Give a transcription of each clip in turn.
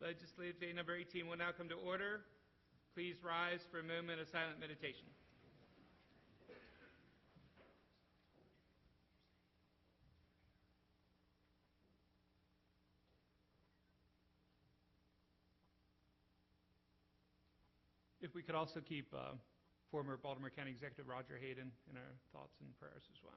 Legislative Day number 18 will now come to order. Please rise for a moment of silent meditation. If we could also keep former Baltimore County Executive Roger Hayden in our thoughts and prayers as well.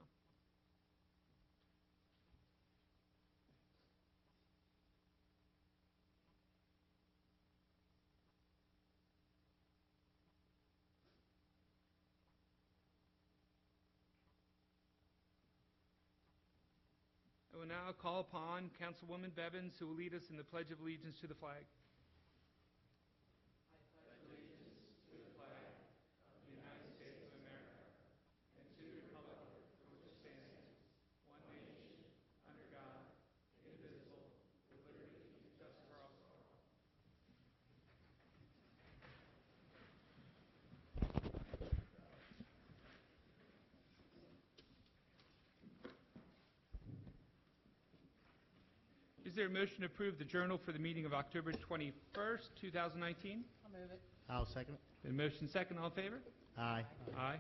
I will now call upon Councilwoman Bevins, who will lead us in the Pledge of Allegiance to the flag. I pledge allegiance to the flag of the United States of America and to the republic for which it stands, one nation, under God, indivisible, with liberty and justice for all. Is there a motion to approve the journal for the meeting of October 21st, 2019? I'll move it. I'll second it. Been motion second. All in favor? Aye. Aye.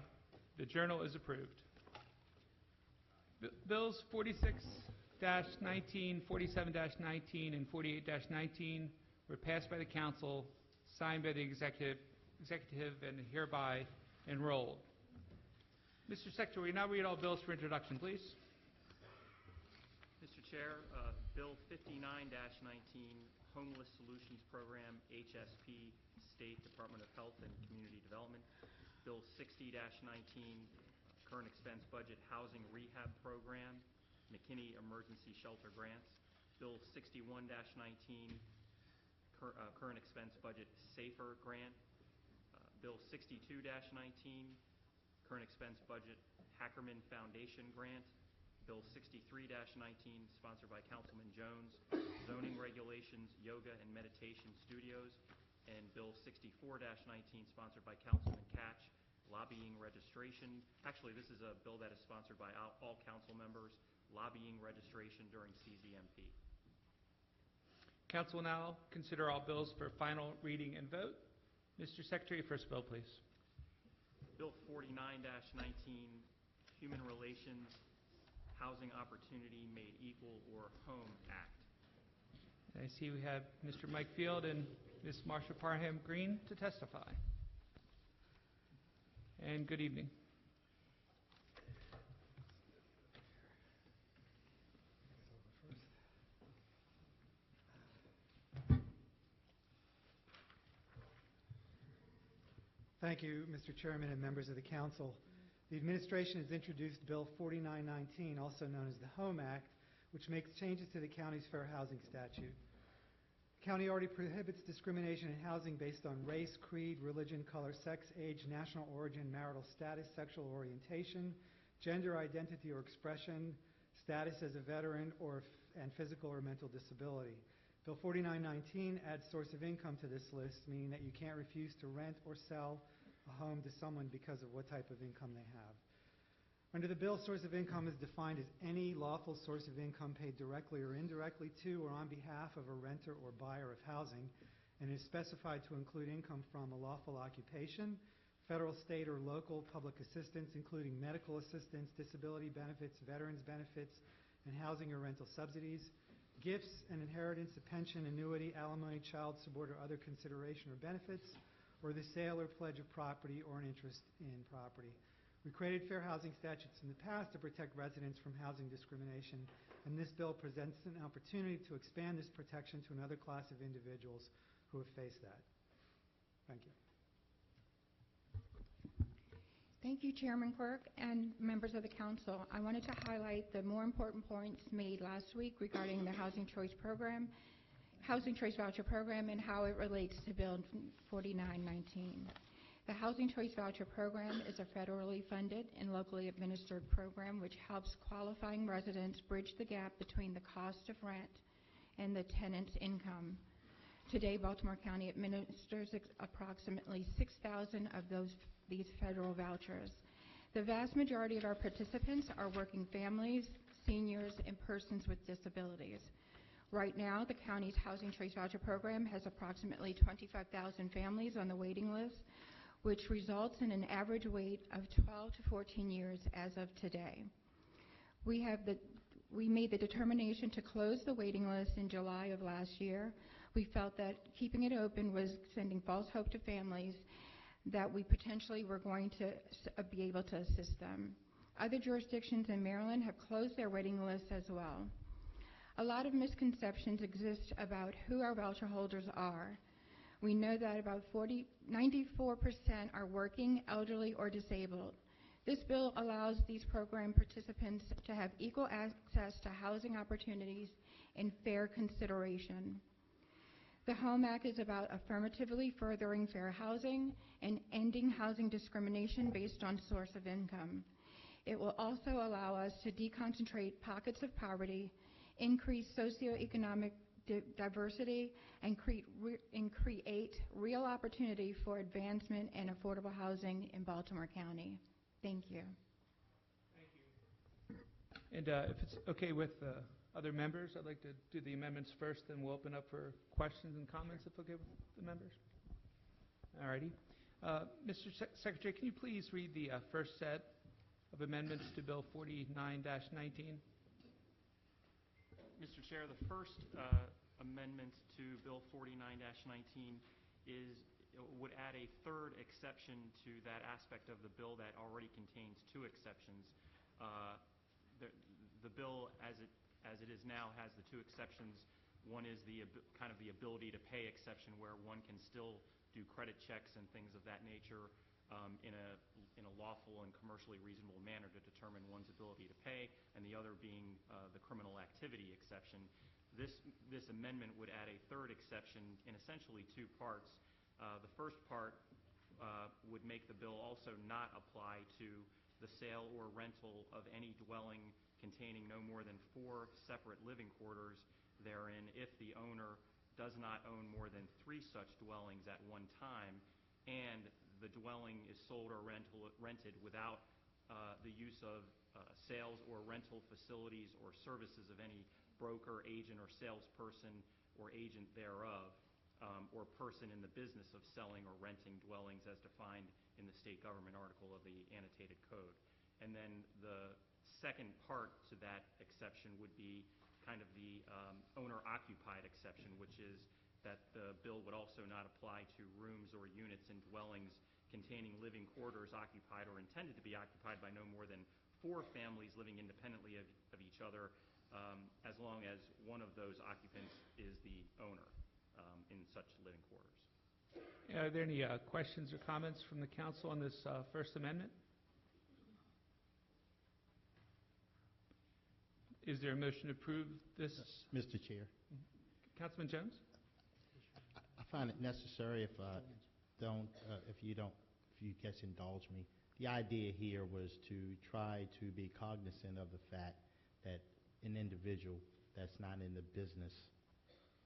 The journal is approved. Bills 46-19, 47-19, and 48-19 were passed by the council, signed by the executive, and hereby enrolled. Mr. Secretary, will you now read all bills for introduction, please? Mr. Chair, Bill 59-19, Homeless Solutions Program, HSP, State Department of Health and Community Development. Bill 60-19, Current Expense Budget Housing Rehab Program, McKinney Emergency Shelter Grants. Bill 61-19, Current Expense Budget SAFER Grant. Bill 62-19, Current Expense Budget Hackerman Foundation Grant. Bill 63-19, sponsored by Councilman Jones, Zoning Regulations, Yoga and Meditation Studios. And Bill 64-19, sponsored by Councilman Catch, Lobbying Registration. Actually, this is a bill that is sponsored by all council members, Lobbying Registration during CZMP. Council will now consider all bills for final reading and vote. Mr. Secretary, first bill, please. Bill 49-19, Human Relations, Housing Opportunity Made Equal, or HOME Act. I see we have Mr. Mike Field and Ms. Marsha Parham Green to testify. And good evening. Thank you, Mr. Chairman and members of the council. The administration has introduced Bill 4919, also known as the HOME Act, which makes changes to the county's fair housing statute. The county already prohibits discrimination in housing based on race, creed, religion, color, sex, age, national origin, marital status, sexual orientation, gender identity or expression, status as a veteran, and physical or mental disability. Bill 4919 adds source of income to this list, meaning that you can't refuse to rent or sell a home to someone because of what type of income they have. Under the bill, source of income is defined as any lawful source of income paid directly or indirectly to or on behalf of a renter or buyer of housing, and is specified to include income from a lawful occupation, federal, state, or local public assistance, including medical assistance, disability benefits, veterans benefits, and housing or rental subsidies, gifts and inheritance, a pension, annuity, alimony, child support, or other consideration or benefits, or the sale or pledge of property or an interest in property. We created fair housing statutes in the past to protect residents from housing discrimination, and this bill presents an opportunity to expand this protection to another class of individuals who have faced that. Thank you. Thank you, Chairman Quirk and members of the council. I wanted to highlight the more important points made last week regarding the Housing Choice Program, Housing Choice Voucher Program, and how it relates to Bill 4919. The Housing Choice Voucher Program is a federally funded and locally administered program which helps qualifying residents bridge the gap between the cost of rent and the tenant's income. Today, Baltimore County administers approximately 6,000 of these federal vouchers. The vast majority of our participants are working families, seniors, and persons with disabilities. Right now, the county's Housing Choice Voucher Program has approximately 25,000 families on the waiting list, which results in an average wait of 12 to 14 years as of today. We made the determination to close the waiting list in July of last year. We felt that keeping it open was sending false hope to families that we potentially were going to be able to assist them. Other jurisdictions in Maryland have closed their waiting lists as well. A lot of misconceptions exist about who our voucher holders are. We know that about 94% are working, elderly, or disabled. This bill allows these program participants to have equal access to housing opportunities and fair consideration. The HOME Act is about affirmatively furthering fair housing and ending housing discrimination based on source of income. It will also allow us to deconcentrate pockets of poverty, increase socioeconomic diversity, and create real opportunity for advancement and affordable housing in Baltimore County. Thank you. Thank you. And if it's okay with other members, I'd like to do the amendments first, then we'll open up for questions and comments, if okay with the members. All righty. Mr. Secretary, can you please read the first set of amendments to Bill 49-19? Mr. Chair, the first amendment to Bill 49-19 would add a third exception to that aspect of the bill that already contains two exceptions. The bill, as it is now, has the two exceptions. One is the kind of the ability to pay exception, where one can still do credit checks and things of that nature in a lawful and commercially reasonable manner to determine one's ability to pay, and the other being the criminal activity exception. This amendment would add a third exception in essentially two parts. The first part would make the bill also not apply to the sale or rental of any dwelling containing no more than 4 separate living quarters therein if the owner does not own more than 3 such dwellings at one time, and the dwelling is sold or rented without the use of sales or rental facilities or services of any broker, agent, or salesperson or agent thereof, or person in the business of selling or renting dwellings as defined in the state government article of the annotated code. And then the second part to that exception would be kind of the owner-occupied exception, which is that the bill would also not apply to rooms or units in dwellings containing living quarters occupied or intended to be occupied by no more than 4 families living independently of each other, as long as one of those occupants is the owner in such living quarters. Are there any questions or comments from the council on this First Amendment? Is there a motion to approve this? Mr. Chair, Councilman Jones? I find it necessary if you guys indulge me. The idea here was to try to be cognizant of the fact that an individual that's not in the business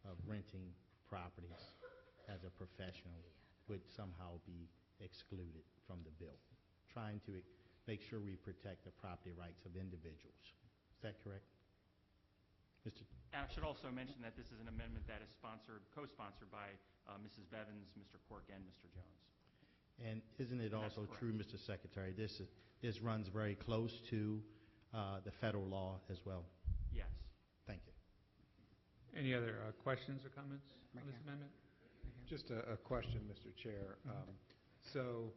of renting properties as a professional would somehow be excluded from the bill. Trying to make sure we protect the property rights of individuals. Is that correct? I should also mention that this is an amendment that is co-sponsored by Mrs. Bevins, Mr. Quirk, and Mr. Jones. And isn't it also true, Mr. Secretary, this runs very close to the federal law as well? Yes. Thank you. Any other questions or comments on this amendment? Just a question, Mr. Chair. So,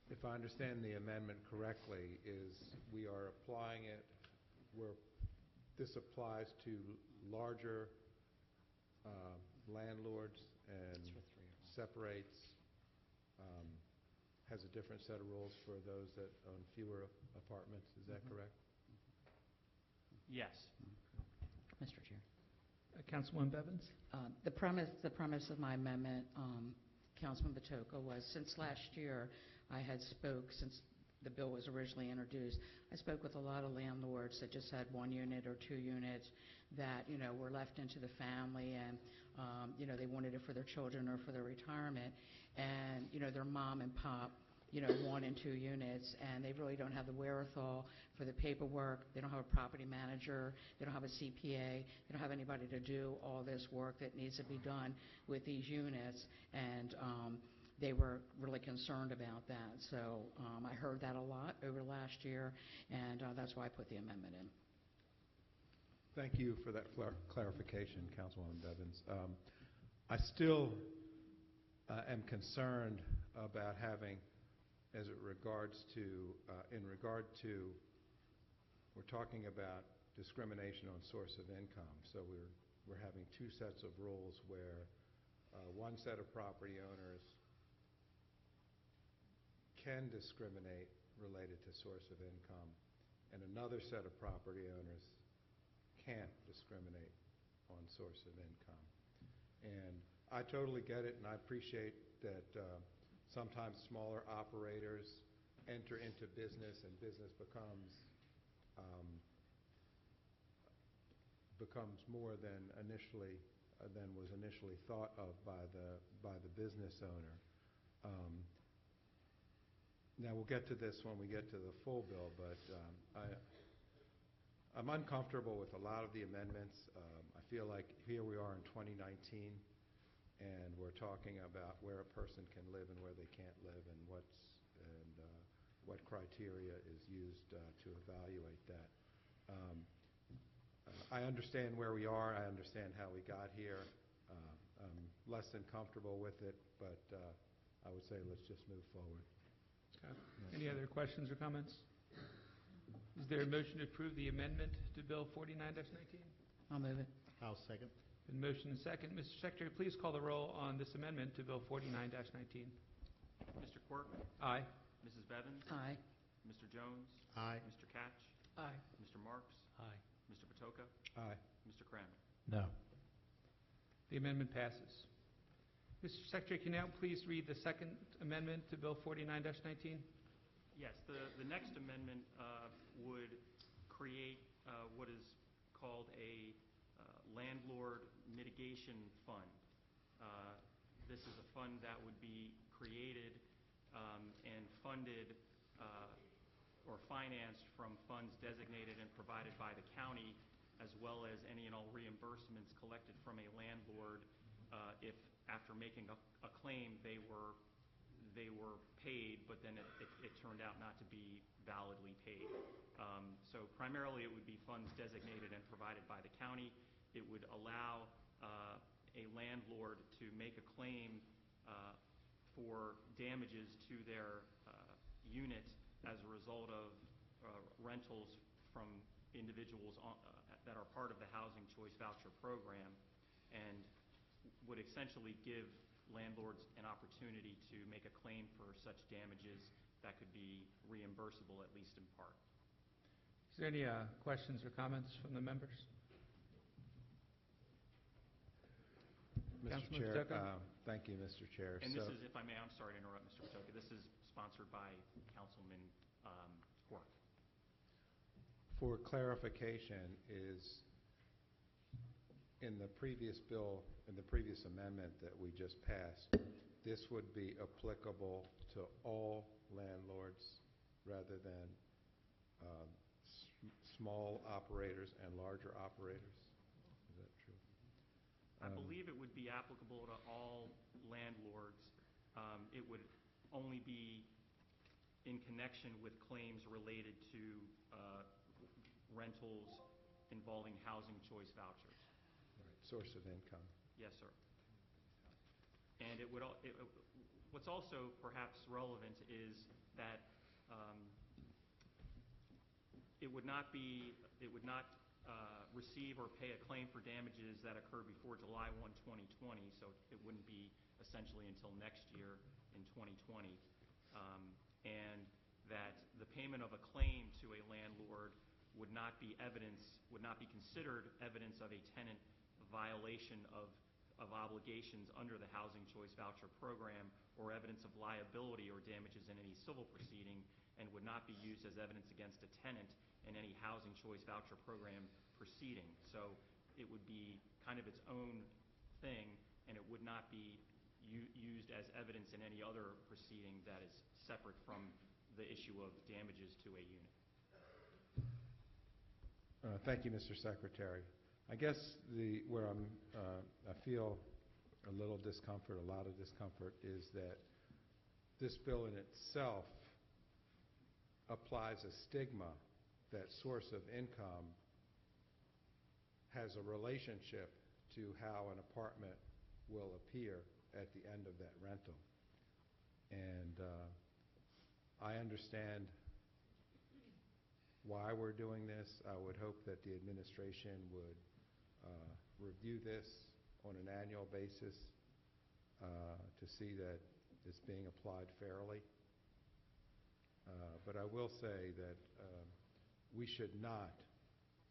if I understand the amendment correctly, is we are applying it where this applies to larger landlords and separates, has a different set of rules for those that own fewer apartments. Is that correct? Yes. Mr. Chair. Councilwoman Bevins? The premise of my amendment, Councilman Batoka, was since last year since the bill was originally introduced, I spoke with a lot of landlords that just had 1 unit or 2 units that, were left into the family and, they wanted it for their children or for their retirement. And, their mom and pop 1 and 2 units, and they really don't have the wherewithal for the paperwork. They don't have a property manager. They don't have a CPA. They don't have anybody to do all this work that needs to be done with these units, and they were really concerned about that. So I heard that a lot over last year, and that's why I put the amendment in. Thank you for that clarification, Councilwoman Bevins. I still am concerned about having, as it regards to, we're talking about discrimination on source of income. So we're having two sets of rules where one set of property owners can discriminate related to source of income, and another set of property owners can't discriminate on source of income. And I totally get it, and I appreciate that sometimes smaller operators enter into business and business becomes more than was initially thought of by the business owner. Now we'll get to this when we get to the full bill, but I'm uncomfortable with a lot of the amendments. I feel like here we are in 2019, and we're talking about where a person can live and where they can't live, and what criteria is used to evaluate that. I understand where we are. I understand how we got here. I'm less than comfortable with it, but I would say let's just move forward. Okay. Any other questions or comments? Is there a motion to approve the amendment to Bill 49-19? I'll move it. I'll second. Been motion and second. Mr. Secretary, please call the roll on this amendment to Bill 49-19. Mr. Quirk? Aye. Mrs. Bevins? Aye. Mr. Jones? Aye. Mr. Catch? Aye. Mr. Marks? Aye. Mr. Patoka? Aye. Mr. Kramer? No. The amendment passes. Mr. Secretary, can you now please read the second amendment to Bill 49-19? Yes, the next amendment would create what is called a landlord mitigation fund. This is a fund that would be created and funded or financed from funds designated and provided by the county, as well as any and all reimbursements collected from a landlord if after making a claim they were paid, but then it turned out not to be validly paid. So primarily it would be funds designated and provided by the county. It would allow a landlord to make a claim for damages to their unit as a result of rentals from individuals that are part of the Housing Choice Voucher Program, and would essentially give landlords an opportunity to make a claim for such damages that could be reimbursable, at least in part. Is there any questions or comments from the members? Mr. Councilman Chair, Patoka? thank you, Mr. Chair. And this is, if I may, I'm sorry to interrupt, Mr. Patoka, this is sponsored by Councilman Quirk. For clarification, is in the previous bill, in the previous amendment that we just passed, this would be applicable to all landlords rather than small operators and larger operators? Is that true? I believe it would be applicable to all landlords. It would only be in connection with claims related to rentals involving housing choice vouchers. Right. Source of income. Yes, sir. And it would. What's also perhaps relevant is that it would not receive or pay a claim for damages that occur before July 1, 2020. So it wouldn't be essentially until next year in 2020, and that the payment of a claim to a landlord would not be considered evidence of a tenant violation of obligations under the Housing Choice Voucher Program, or evidence of liability or damages in any civil proceeding, and would not be used as evidence against a tenant in any Housing Choice Voucher Program proceeding. So it would be kind of its own thing, and it would not be used as evidence in any other proceeding that is separate from the issue of damages to a unit. Thank you, Mr. Secretary. I guess where I feel a little discomfort, a lot of discomfort, is that this bill in itself applies a stigma that source of income has a relationship to how an apartment will appear at the end of that rental. And I understand why we're doing this. I would hope that the administration would review this on an annual basis to see that it's being applied fairly. But I will say that we should not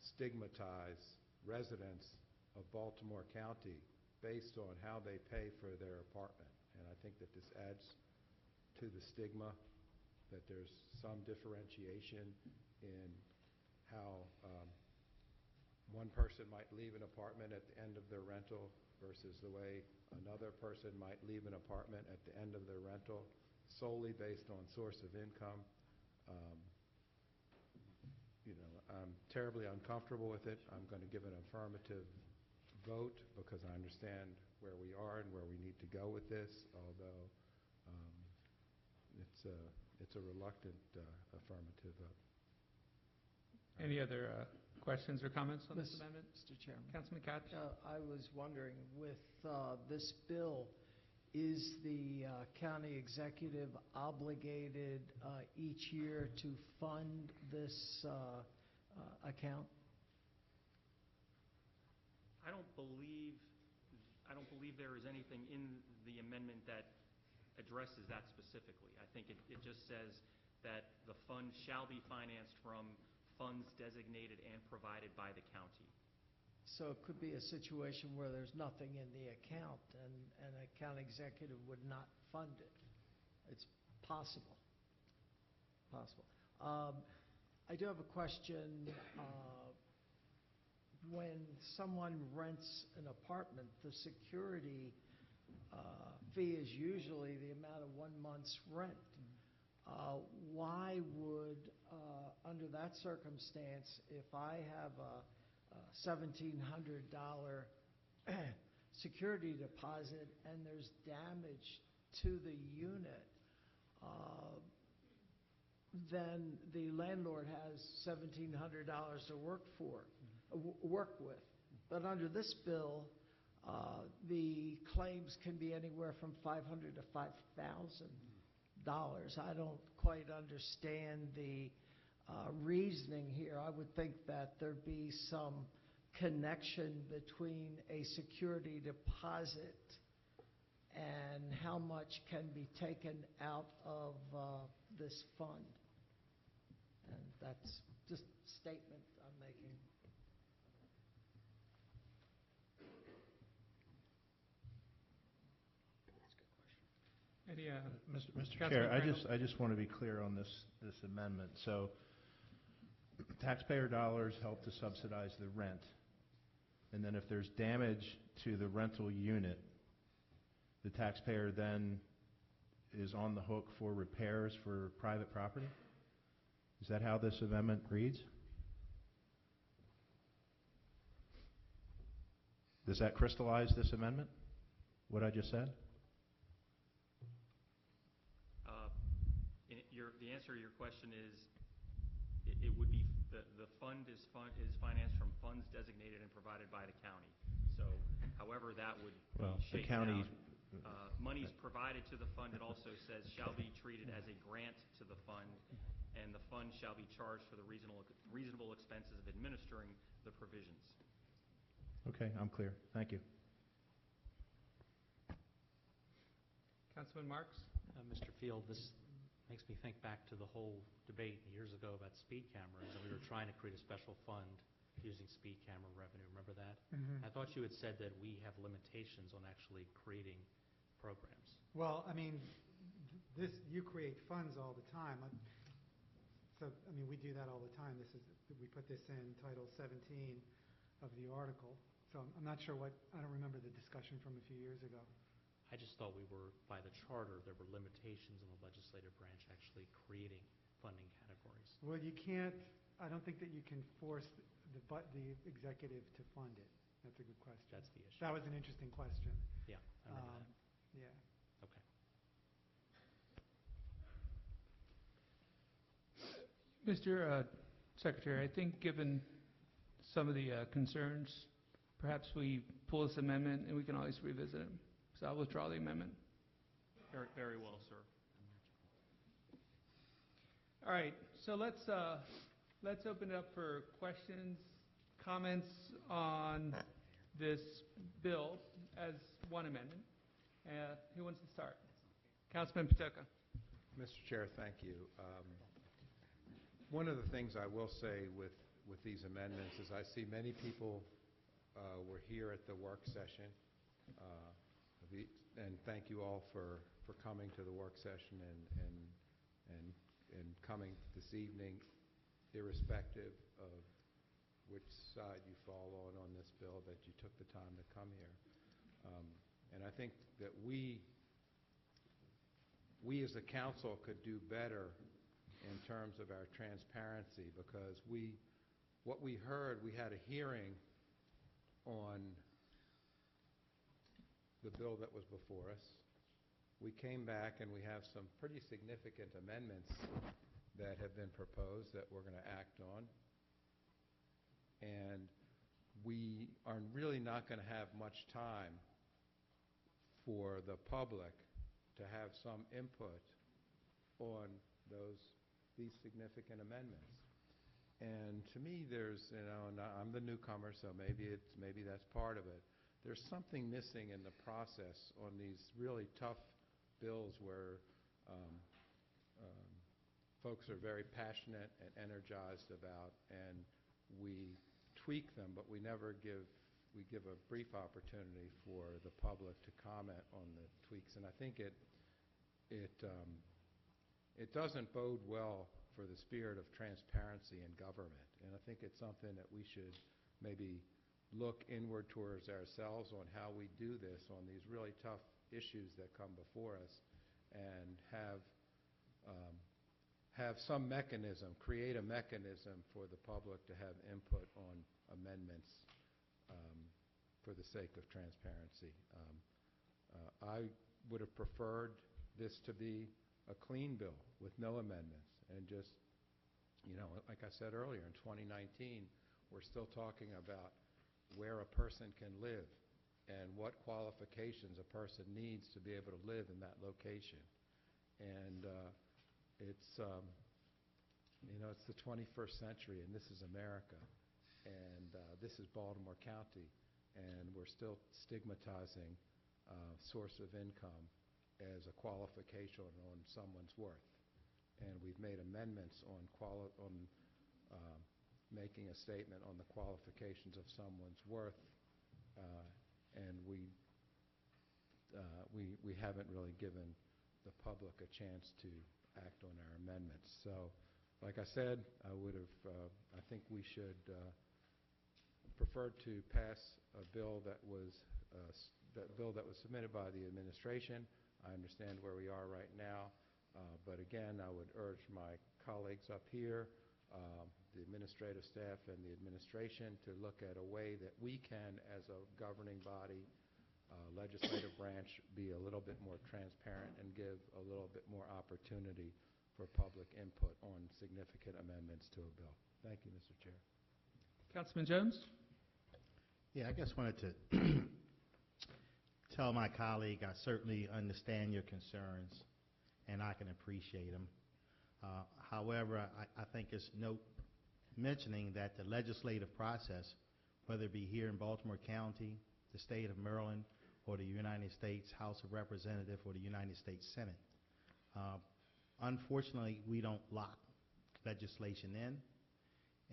stigmatize residents of Baltimore County based on how they pay for their apartment. And I think that this adds to the stigma, that there's some differentiation in how one person might leave an apartment at the end of their rental versus the way another person might leave an apartment at the end of their rental solely based on source of income. I'm terribly uncomfortable with it. I'm going to give an affirmative vote because I understand where we are and where we need to go with this, although it's a reluctant affirmative vote. Any other questions or comments on this Mr. amendment? Chairman. Councilman Koch? I was wondering, with this bill, is the county executive obligated each year to fund this account? I don't believe there is anything in the amendment that addresses that specifically. I think it just says that the fund shall be financed from funds designated and provided by the county. So it could be a situation where there's nothing in the account and a county executive would not fund it. It's possible. Possible. I do have a question. When someone rents an apartment, the security fee is usually the amount of 1 month's rent. Why would, under that circumstance, if I have a $1,700 security deposit and there's damage to the unit, then the landlord has $1,700 to work with. But under this bill, the claims can be anywhere from $500 to $5,000. I don't quite understand the reasoning here. I would think that there'd be some connection between a security deposit and how much can be taken out of this fund. And that's just a statement I'm making. Any, Mr. Councilman Chair, Crandall? I just want to be clear on this amendment. So taxpayer dollars help to subsidize the rent. And then if there's damage to the rental unit, the taxpayer then is on the hook for repairs for private property? Is that how this amendment reads? Does that crystallize this amendment, what I just said? The answer to your question is it would be the fund is financed from funds designated and provided by the county. So however that would be shaken county out. Monies provided to the fund, it also says, shall be treated as a grant to the fund, and the fund shall be charged for the reasonable expenses of administering the provisions. Okay, I'm clear. Thank you. Councilman Marks? Mr. Field, this makes me think back to the whole debate years ago about speed cameras, and we were trying to create a special fund using speed camera revenue. Remember that? Mm-hmm. I thought you had said that we have limitations on actually creating programs. Well, I mean, you create funds all the time. We do that all the time. We put this in Title 17 of the article. So I'm not sure I don't remember the discussion from a few years ago. I just thought we were, by the charter, there were limitations in the legislative branch actually creating funding categories. Well, you can't, I don't think that you can force the executive to fund it. That's a good question. That's the issue. That was an interesting question. Yeah, I remember that. Yeah. Okay. Mr. Secretary, I think given some of the concerns, perhaps we pull this amendment and we can always revisit it. So I'll withdraw the amendment. Very, very well, sir. All right, so let's open it up for questions, comments on this bill as one amendment. Who wants to start? Councilman Patoka. Mr. Chair, thank you. One of the things I will say with these amendments is I see many people were here at the work session. And thank you all for coming to the work session and coming this evening, irrespective of which side you fall on this bill, that you took the time to come here. And I think that we as a council could do better in terms of our transparency, because what we heard, we had a hearing on the bill that was before us. We came back and we have some pretty significant amendments that have been proposed that we're going to act on. And we are really not going to have much time for the public to have some input on these significant amendments. And to me, there's, and I'm the newcomer, so maybe that's part of it. There's something missing in the process on these really tough bills where folks are very passionate and energized about, and we tweak them, but we never give a brief opportunity for the public to comment on the tweaks. And I think it doesn't bode well for the spirit of transparency in government. And I think it's something that we should maybe look inward towards ourselves on how we do this on these really tough issues that come before us, and have some mechanism, create a mechanism for the public to have input on amendments for the sake of transparency. I would have preferred this to be a clean bill with no amendments, and just, like I said earlier, in 2019, we're still talking about where a person can live and what qualifications a person needs to be able to live in that location. And it's the 21st century, and this is America, and this is Baltimore County, and we're still stigmatizing source of income as a qualification on someone's worth. And we've made amendments on making a statement on the qualifications of someone's worth, and we haven't really given the public a chance to act on our amendments. So, like I said, I think we should prefer to pass a bill that was submitted by the administration. I understand where we are right now, but again, I would urge my colleagues up here, the administrative staff and the administration, to look at a way that we can, as a governing body, legislative branch, be a little bit more transparent and give a little bit more opportunity for public input on significant amendments to a bill. Thank you, Mr. Chair. Councilman Jones? Yeah, I just wanted to tell my colleague I certainly understand your concerns, and I can appreciate them. However, I think it's mentioning that the legislative process, whether it be here in Baltimore County, the state of Maryland, or the United States House of Representatives, or the United States Senate, unfortunately, we don't lock legislation in,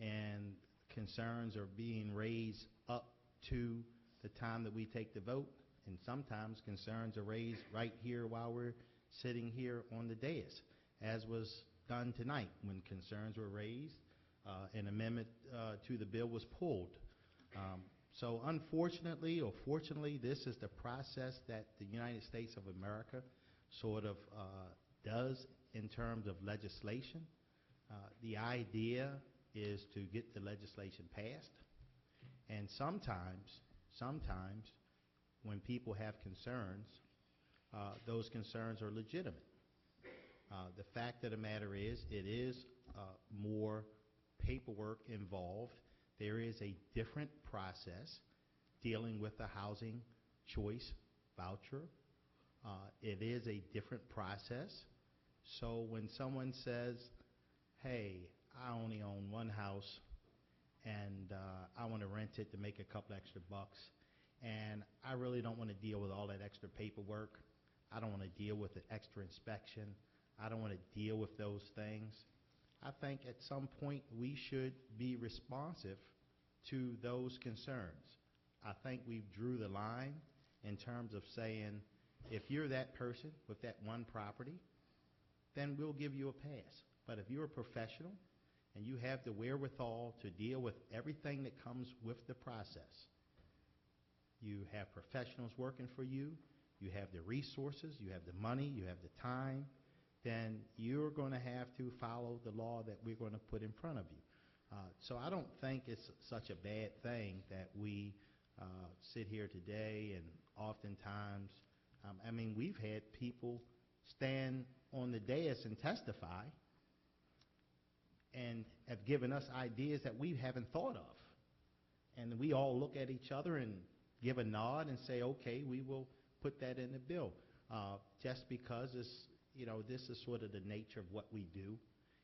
and concerns are being raised up to the time that we take the vote, and sometimes concerns are raised right here while we're sitting here on the dais, as was done tonight when concerns were raised. An amendment to the bill was pulled. So unfortunately or fortunately, this is the process that the United States of America sort of does in terms of legislation. The idea is to get the legislation passed, and sometimes, when people have concerns, those concerns are legitimate. The fact of the matter is, it is more paperwork involved. There is a different process dealing with the housing choice voucher. It is a different process. So when someone says, hey, I only own one house and I want to rent it to make a couple extra bucks, and I really don't want to deal with all that extra paperwork. I don't want to deal with the extra inspection. I don't want to deal with those things. I think at some point we should be responsive to those concerns. I think we've drew the line in terms of saying, if you're that person with that one property, then we'll give you a pass. But if you're a professional and you have the wherewithal to deal with everything that comes with the process, you have professionals working for you, you have the resources, you have the money, you have the time, then you're going to have to follow the law that we're going to put in front of you. So I don't think it's such a bad thing that we sit here today, and oftentimes, I mean, we've had people stand on the dais and testify and have given us ideas that we haven't thought of. And we all look at each other and give a nod and say, okay, we will put that in the bill. Just because it's, this is sort of the nature of what we do.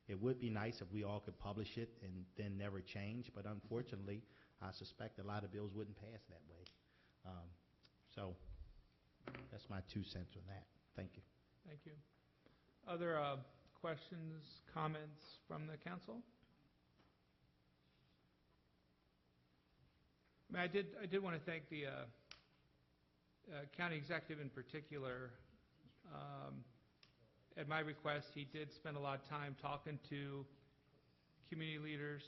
It would be nice if we all could publish it and then never change, but unfortunately, I suspect a lot of bills wouldn't pass that way. So that's my 2 cents on that. Thank you. Thank you. Other questions, comments from the council? I did want to thank the county executive in particular. At my request, he did spend a lot of time talking to community leaders,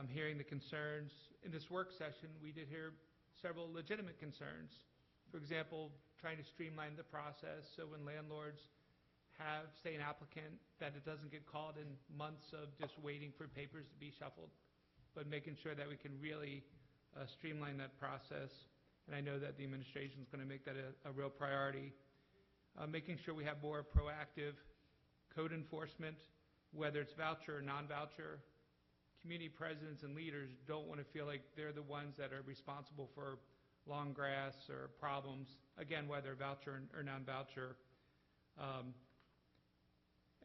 hearing the concerns. In this work session, we did hear several legitimate concerns. For example, trying to streamline the process so when landlords have, say, an applicant, that it doesn't get called in months of just waiting for papers to be shuffled, but making sure that we can really streamline that process. And I know that the administration is going to make that a real priority. Making sure we have more proactive code enforcement, whether it's voucher or non-voucher. Community presidents and leaders don't want to feel like they're the ones that are responsible for long grass or problems, again, whether voucher or non-voucher.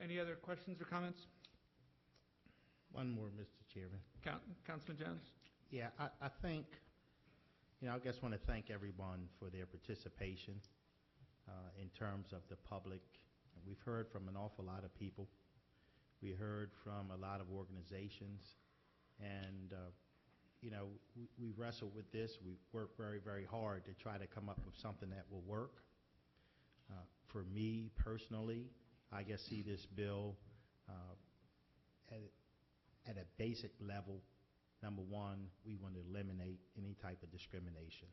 Any other questions or comments? One more, Mr. Chairman. Councilman Jones? Yeah, I think, I just want to thank everyone for their participation in terms of the public. We've heard from an awful lot of people. We heard from a lot of organizations, and we wrestled with this. We worked very, very hard to try to come up with something that will work. For me personally, I just see this bill at a basic level. Number one, we want to eliminate any type of discrimination.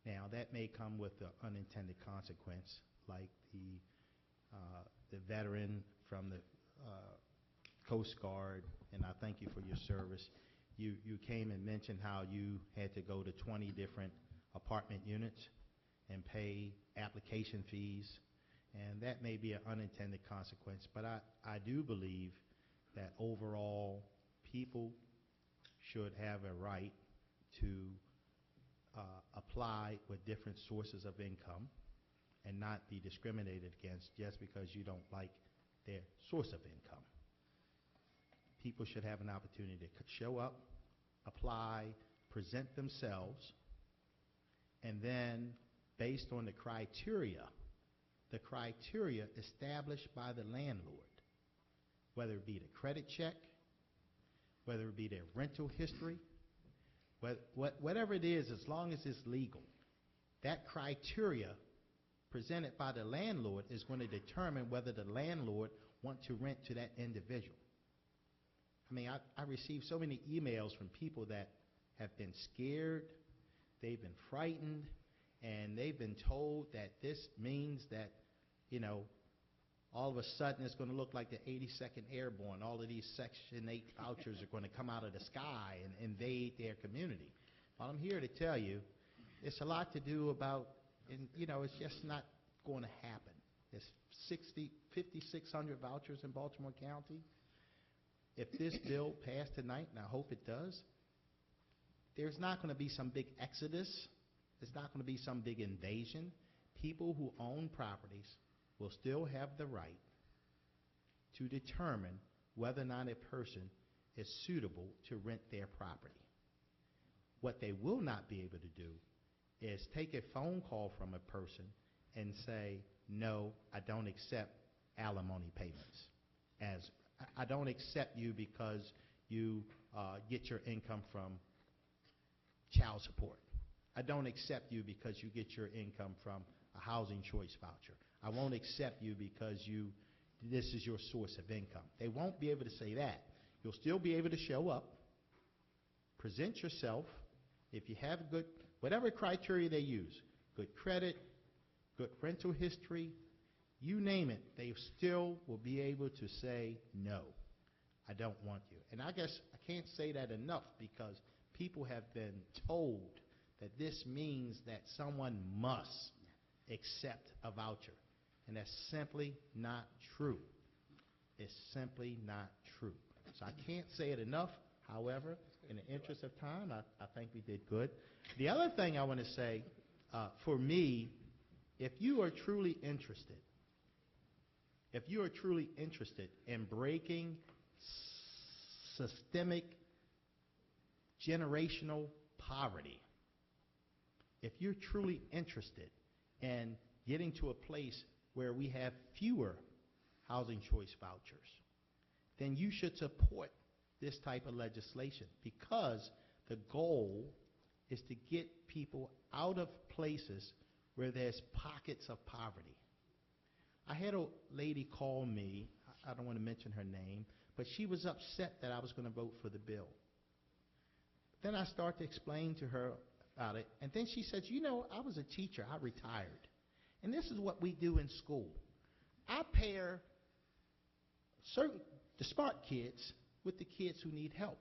Now, that may come with an unintended consequence, like the veteran from the Coast Guard, and I thank you for your service. You came and mentioned how you had to go to 20 different apartment units and pay application fees, and that may be an unintended consequence. But I do believe that overall people should have a right to apply with different sources of income and not be discriminated against just because you don't like their source of income. People should have an opportunity to show up, apply, present themselves, and then based on the criteria established by the landlord, whether it be the credit check, whether it be their rental history, whatever it is, as long as it's legal, that criteria presented by the landlord is going to determine whether the landlord wants to rent to that individual. I mean, I received so many emails from people that have been scared, they've been frightened, and they've been told that this means that, all of a sudden it's going to look like the 82nd Airborne. All of these Section 8 vouchers are going to come out of the sky and invade their community. Well, I'm here to tell you, it's a lot to do about, and it's just not going to happen. There's 5,600 vouchers in Baltimore County. If this bill passed tonight, and I hope it does, there's not going to be some big exodus. There's not going to be some big invasion. People who own properties will still have the right to determine whether or not a person is suitable to rent their property. What they will not be able to do is take a phone call from a person and say, no, I don't accept alimony payments. I don't accept you because you get your income from child support. I don't accept you because you get your income from a housing choice voucher. I won't accept you because this is your source of income. They won't be able to say that. You'll still be able to show up, present yourself. If you have good, whatever criteria they use, good credit, good rental history, you name it, they still will be able to say, no, I don't want you. And I guess I can't say that enough because people have been told that this means that someone must accept a voucher. And that's simply not true. It's simply not true. So I can't say it enough. However, in the interest of time, I think we did good. The other thing I want to say, for me, if you are truly interested in breaking systemic generational poverty, if you're truly interested in getting to a place where we have fewer housing choice vouchers, then you should support this type of legislation because the goal is to get people out of places where there's pockets of poverty. I had a lady call me, I don't want to mention her name, but she was upset that I was going to vote for the bill. Then I started to explain to her about it, and then she said, I was a teacher, I retired. And this is what we do in school. I pair the smart kids with the kids who need help.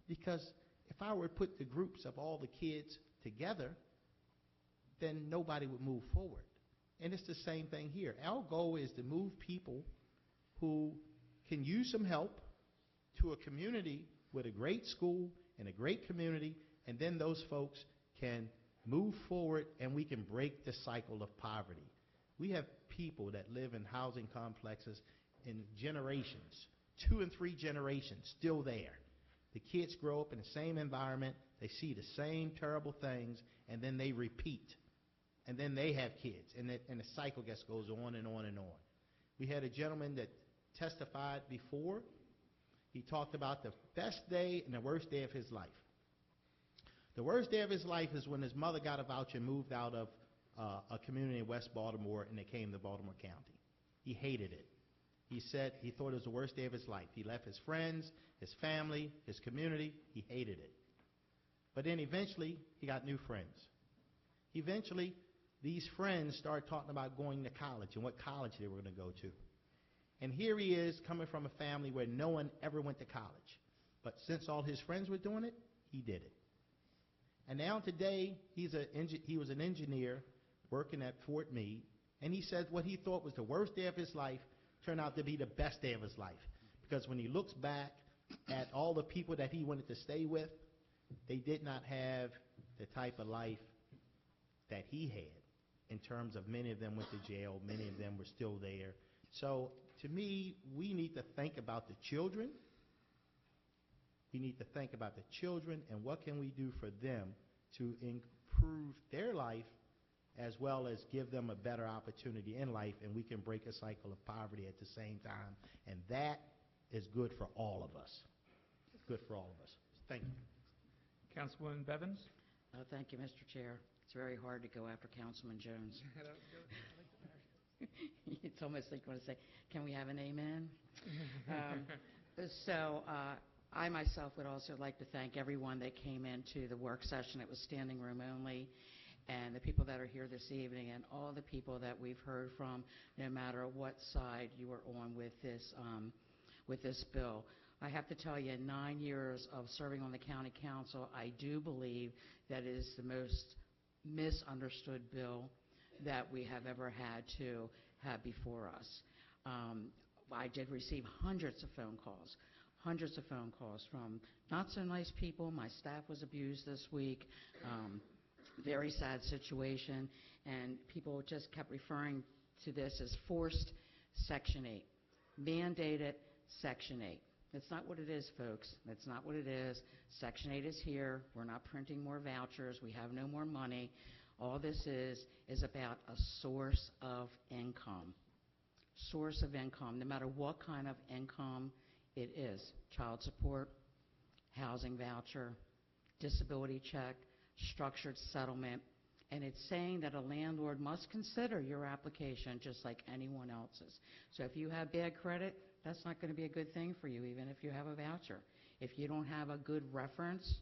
Because if I were to put the groups of all the kids together, then nobody would move forward. And it's the same thing here. Our goal is to move people who can use some help to a community with a great school and a great community, and then those folks can move forward and we can break the cycle of poverty. We have people that live in housing complexes in generations, 2 and 3 generations, still there. The kids grow up in the same environment, they see the same terrible things, and then they repeat. And then they have kids, and the cycle just goes on and on and on. We had a gentleman that testified before. He talked about the best day and the worst day of his life. The worst day of his life is when his mother got a voucher and moved out of a community in West Baltimore, and they came to Baltimore County. He hated it. He said he thought it was the worst day of his life. He left his friends, his family, his community. He hated it. But then eventually, he got new friends. Eventually, these friends started talking about going to college and what college they were going to go to. And here he is coming from a family where no one ever went to college. But since all his friends were doing it, he did it. And now today, he was an engineer working at Fort Meade, and he said what he thought was the worst day of his life turned out to be the best day of his life. Because when he looks back at all the people that he wanted to stay with, they did not have the type of life that he had. In terms of many of them went to jail, many of them were still there. So to me, we need to think about the children. We need to think about the children and what can we do for them to improve their life as well as give them a better opportunity in life, and we can break a cycle of poverty at the same time. And that is good for all of us. It's good for all of us. Thank you. Councilwoman Bevins? Thank you, Mr. Chair. It's very hard to go after Councilman Jones. It's almost like you want to say, can we have an amen? So I myself would also like to thank everyone that came into the work session. It was standing room only, and the people that are here this evening, and all the people that we've heard from, no matter what side you are on with this bill. I have to tell you, in 9 years of serving on the county council, I do believe that it is the most misunderstood bill that we have ever had to have before us. I did receive hundreds of phone calls from not so nice people. My staff was abused this week. Very sad situation, and people just kept referring to this as forced Section 8, mandated Section 8. That's not what it is, folks. That's not what it is. Section 8 is here. We're not printing more vouchers. We have no more money. All this is about a source of income. Source of income, no matter what kind of income it is. Child support, housing voucher, disability check, structured settlement. And it's saying that a landlord must consider your application just like anyone else's. So if you have bad credit, that's not going to be a good thing for you, even if you have a voucher. If you don't have a good reference,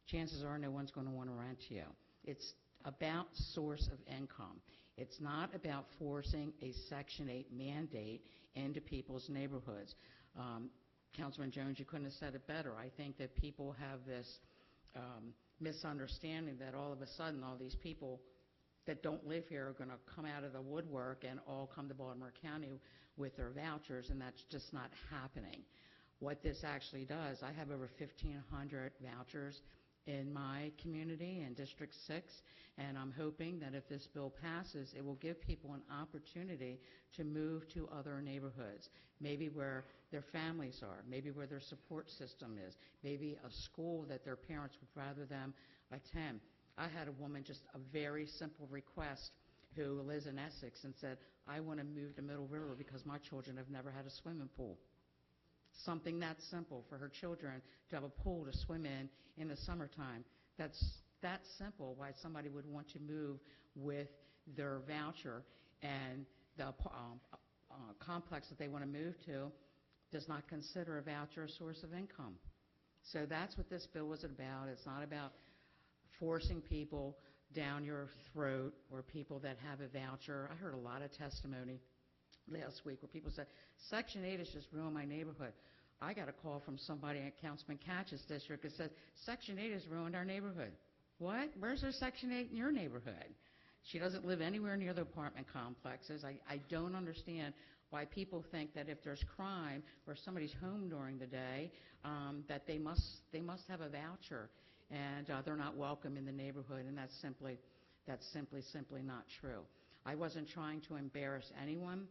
chances are no one's going to want to rent to you. It's about source of income. It's not about forcing a Section 8 mandate into people's neighborhoods. Councilman Jones, you couldn't have said it better. I think that people have this misunderstanding that all of a sudden all these people that don't live here are going to come out of the woodwork and all come to Baltimore County with their vouchers, and that's just not happening. What this actually does, I have over 1,500 vouchers in my community in District 6, and I'm hoping that if this bill passes, it will give people an opportunity to move to other neighborhoods, maybe where their families are, maybe where their support system is, maybe a school that their parents would rather them attend. I had a woman, just a very simple request, who lives in Essex and said, I want to move to Middle River because my children have never had a swimming pool. Something that simple for her children to have a pool to swim in the summertime. That's that simple why somebody would want to move with their voucher, and the complex that they want to move to does not consider a voucher a source of income. So that's what this bill was about. It's not about forcing people down your throat or people that have a voucher. I heard a lot of testimony last week where people said, Section 8 has just ruined my neighborhood. I got a call from somebody at Councilman Catch's district that said, Section 8 has ruined our neighborhood. What? Where's there Section 8 in your neighborhood? She doesn't live anywhere near the apartment complexes. I don't understand why people think that if there's crime or somebody's home during the day, that they must have a voucher, and they're not welcome in the neighborhood, and that's simply not true. I wasn't trying to embarrass anyone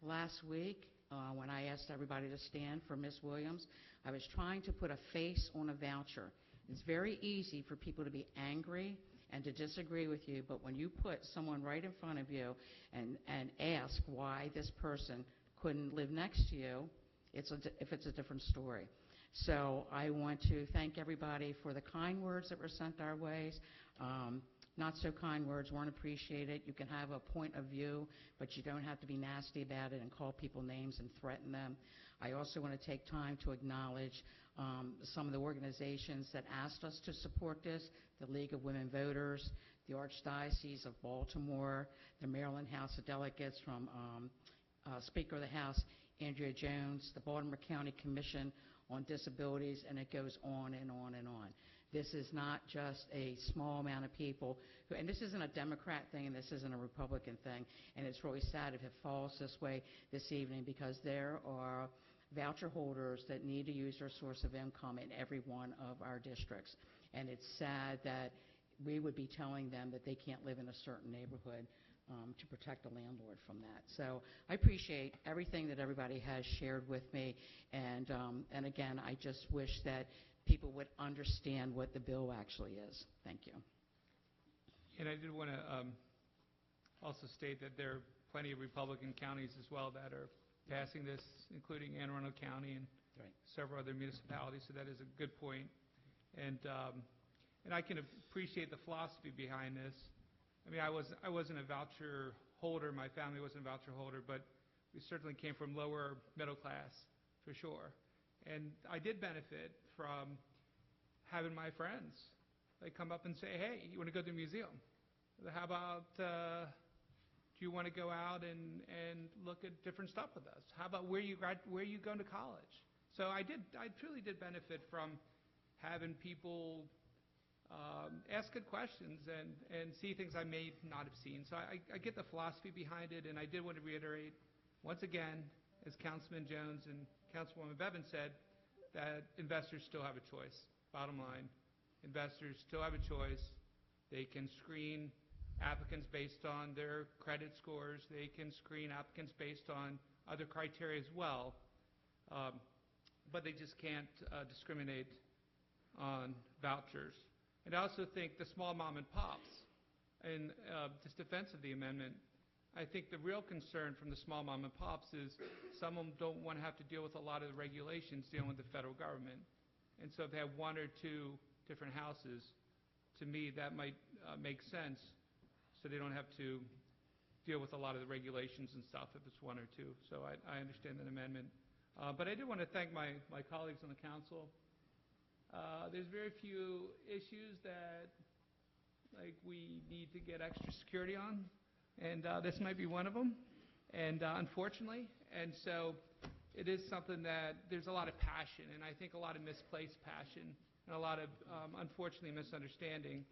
last week when I asked everybody to stand for Ms. Williams. I was trying to put a face on a voucher. It's very easy for people to be angry and to disagree with you, but when you put someone right in front of you and ask why this person couldn't live next to you, it's a different story. So I want to thank everybody for the kind words that were sent our ways. Not so kind words weren't appreciated. You can have a point of view, but you don't have to be nasty about it and call people names and threaten them. I also want to take time to acknowledge some of the organizations that asked us to support this: the League of Women Voters, the Archdiocese of Baltimore, the Maryland House of Delegates from Speaker of the House Andrea Jones, the Baltimore County Commission on Disabilities, and it goes on and on and on. This is not just a small amount of people, and this isn't a Democrat thing and this isn't a Republican thing, and it's really sad if it falls this way this evening, because there are voucher holders that need to use their source of income in every one of our districts, and it's sad that we would be telling them that they can't live in a certain neighborhood to protect the landlord from that. So I appreciate everything that everybody has shared with me, and again, I just wish that people would understand what the bill actually is. Thank you. And I did want to also state that there are plenty of Republican counties as well that are passing this, including Anne Arundel County and several other municipalities, so that is a good point. And I can appreciate the philosophy behind this. I mean, I wasn't a voucher holder. My family wasn't a voucher holder, but we certainly came from lower middle class, for sure. And I did benefit from having my friends. They come up and say, hey, you want to go to the museum? How about, do you want to go out and look at different stuff with us? How about where you going to college? So I truly did benefit from having people ask good questions and see things I may not have seen. So I get the philosophy behind it, and I did want to reiterate, once again, as Councilman Jones and Councilwoman Bevin said, that investors still have a choice. Bottom line, investors still have a choice. They can screen applicants based on their credit scores. They can screen applicants based on other criteria as well, but they just can't discriminate on vouchers. And I also think the small mom and pops, in just defense of the amendment, I think the real concern from the small mom and pops is some of them don't want to have to deal with a lot of the regulations dealing with the federal government. And so if they have one or two different houses, to me that might make sense, so they don't have to deal with a lot of the regulations and stuff if it's one or two. So I understand that amendment. But I do want to thank my colleagues on the council. There's very few issues that we need to get extra security on, and this might be one of them, and unfortunately. And so it is something that there's a lot of passion, and I think a lot of misplaced passion, and a lot of, unfortunately, misunderstanding.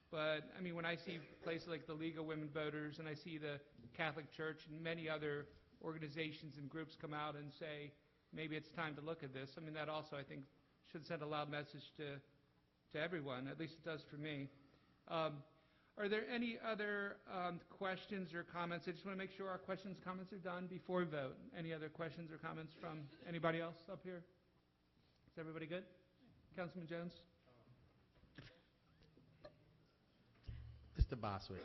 But, I mean, when I see places like the League of Women Voters, and I see the Catholic Church and many other organizations and groups come out and say, maybe it's time to look at this, I mean, that also, I think, should send a loud message to everyone. At least it does for me. Are there any other questions or comments? I just want to make sure our questions, comments are done before we vote. Any other questions or comments from anybody else up here? Is everybody good? Councilman Jones? Mr. Boswick,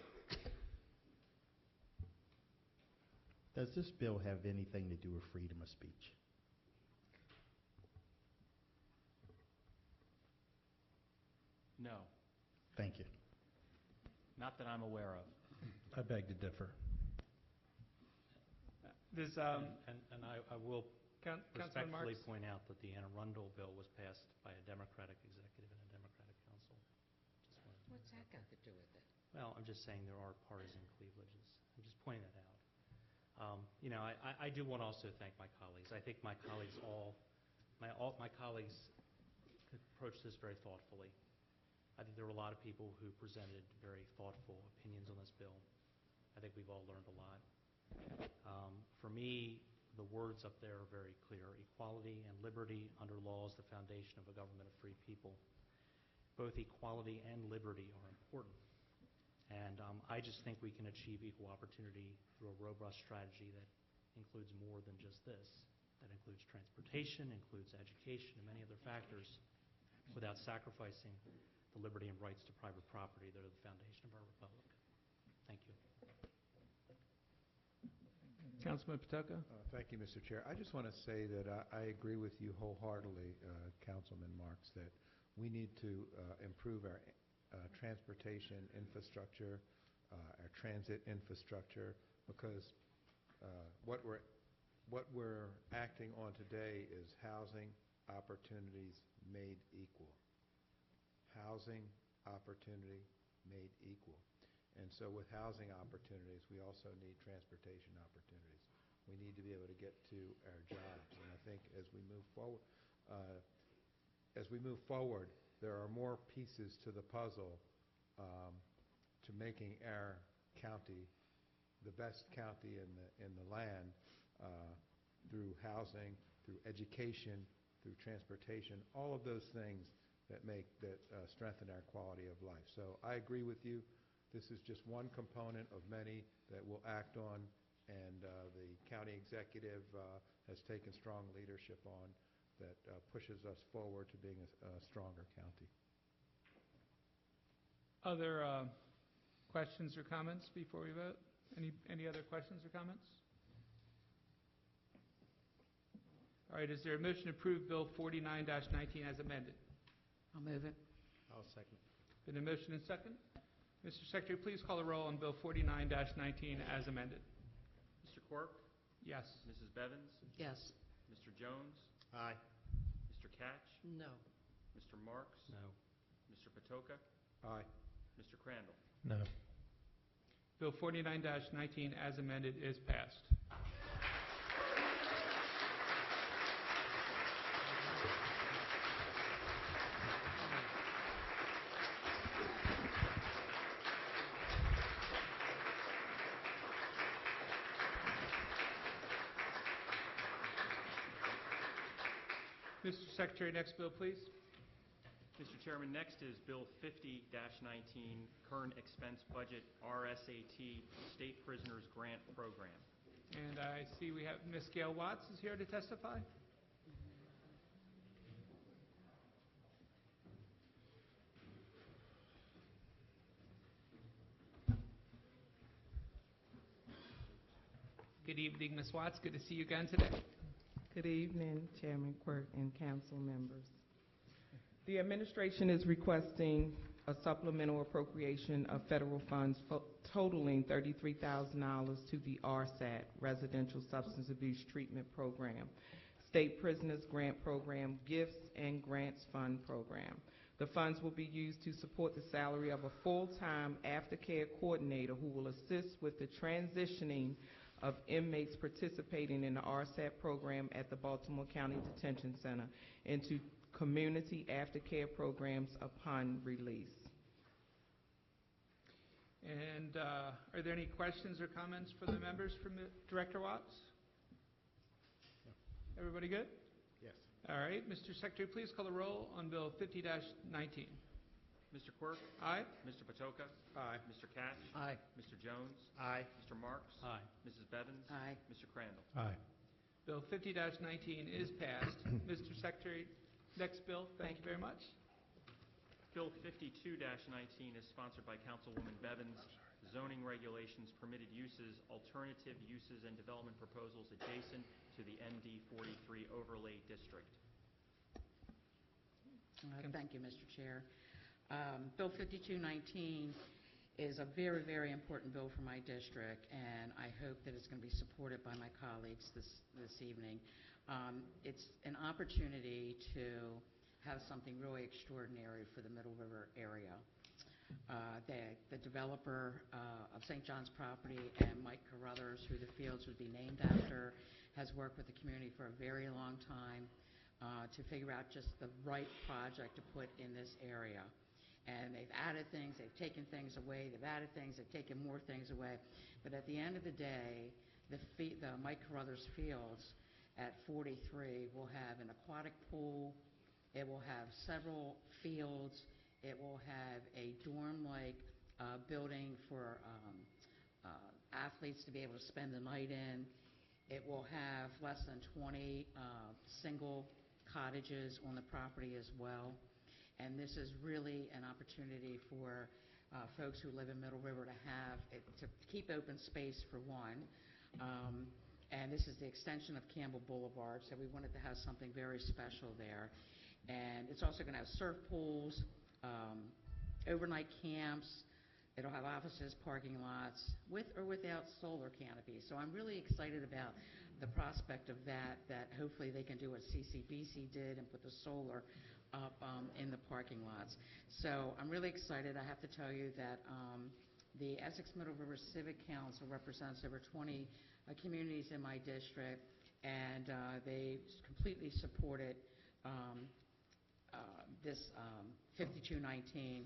does this bill have anything to do with freedom of speech? No, Thank you. not that I'm aware of. I beg to differ. Does, And I will Councilman respectfully Marks? point out that the Anne Arundel bill was passed by a Democratic executive and a Democratic council. Just wanted to What's that got to do with it? Well, I'm just saying there are partisan cleavages. I'm just pointing that out. I do want to also thank my colleagues. I think my colleagues approached this very thoughtfully. I think there were a lot of people who presented very thoughtful opinions on this bill. I think we've all learned a lot. For me, the words up there are very clear. Equality and liberty under law is the foundation of a government of free people. Both equality and liberty are important. And I just think we can achieve equal opportunity through a robust strategy that includes more than just this. That includes transportation, includes education, and many other factors, without sacrificing the liberty and rights to private property that are the foundation of our republic. Thank you. Councilman Patoka? Thank you, Mr. Chair. I just want to say that I agree with you wholeheartedly, Councilman Marks, that we need to improve our transportation infrastructure, our transit infrastructure, because what we're acting on today is housing opportunities made equal. Housing opportunity made equal. And so with housing opportunities, we also need transportation opportunities. We need to be able to get to our jobs. And I think as we move forward, there are more pieces to the puzzle to making our county the best county in the land through housing, through education, through transportation, all of those things that strengthen our quality of life. So I agree with you. This is just one component of many that we'll act on, and the county executive has taken strong leadership on that pushes us forward to being a stronger county. Other questions or comments before we vote? Any other questions or comments? All right, is there a motion to approve Bill 49-19 as amended? I'll move it. I'll second. Been a motion and second. Mr. Secretary, please call the roll on Bill 49-19 as amended. Mr. Quirk? Yes. Mrs. Bevins? Yes. Mr. Jones? Aye. Catch? No. Mr. Marks? No. Mr. Patoka? Aye. Mr. Crandall? No. Bill 49-19 as amended is passed. Mr. Secretary, next bill, please. Mr. Chairman, next is Bill 50-19, Current Expense Budget RSAT State Prisoners Grant Program. And I see we have Ms. Gail Watts is here to testify. Good evening, Ms. Watts. Good to see you again today. Good evening, Chairman Quirk and council members. The administration is requesting a supplemental appropriation of federal funds totaling $33,000 to the RSAT, Residential Substance Abuse Treatment Program, State Prisoners Grant Program, Gifts and Grants Fund Program. The funds will be used to support the salary of a full-time aftercare coordinator who will assist with the transitioning of inmates participating in the RSAT program at the Baltimore County Detention Center into community aftercare programs upon release. And are there any questions or comments from the members from Director Watts? Everybody good? Yes. All right. Mr. Secretary, please call the roll on Bill 50-19. Mr. Quirk? Aye. Mr. Patoka? Aye. Mr. Catch? Aye. Mr. Jones? Aye. Mr. Marks? Aye. Mrs. Bevins? Aye. Mr. Crandall? Aye. Bill 50-19 is passed. Mr. Secretary, next bill. Thank you very much. Bill 52-19 is sponsored by Councilwoman Bevins. Zoning regulations, permitted uses, alternative uses, and development proposals adjacent to the MD 43 overlay district. Thank you, Mr. Chair. Bill 5219 is a very, very important bill for my district, and I hope that it's going to be supported by my colleagues this evening. It's an opportunity to have something really extraordinary for the Middle River area. The developer of St. John's property and Mike Carruthers, who the fields would be named after, has worked with the community for a very long time to figure out just the right project to put in this area. And they've added things, they've taken things away, they've added things, they've taken more things away. But at the end of the day, the Mike Carruthers Fields at 43 will have an aquatic pool, it will have several fields, it will have a dorm-like building for athletes to be able to spend the night in. It will have less than 20 single cottages on the property as well. And this is really an opportunity for folks who live in Middle River to have to keep open space for one. And this is the extension of Campbell Boulevard, so we wanted to have something very special there. And it's also going to have surf pools, overnight camps. It'll have offices, parking lots, with or without solar canopies. So I'm really excited about the prospect of that hopefully they can do what CCBC did and put the solar up in the parking lots. So I'm really excited. I have to tell you that the Essex Middle River Civic Council represents over 20 communities in my district, and they completely supported this 5219,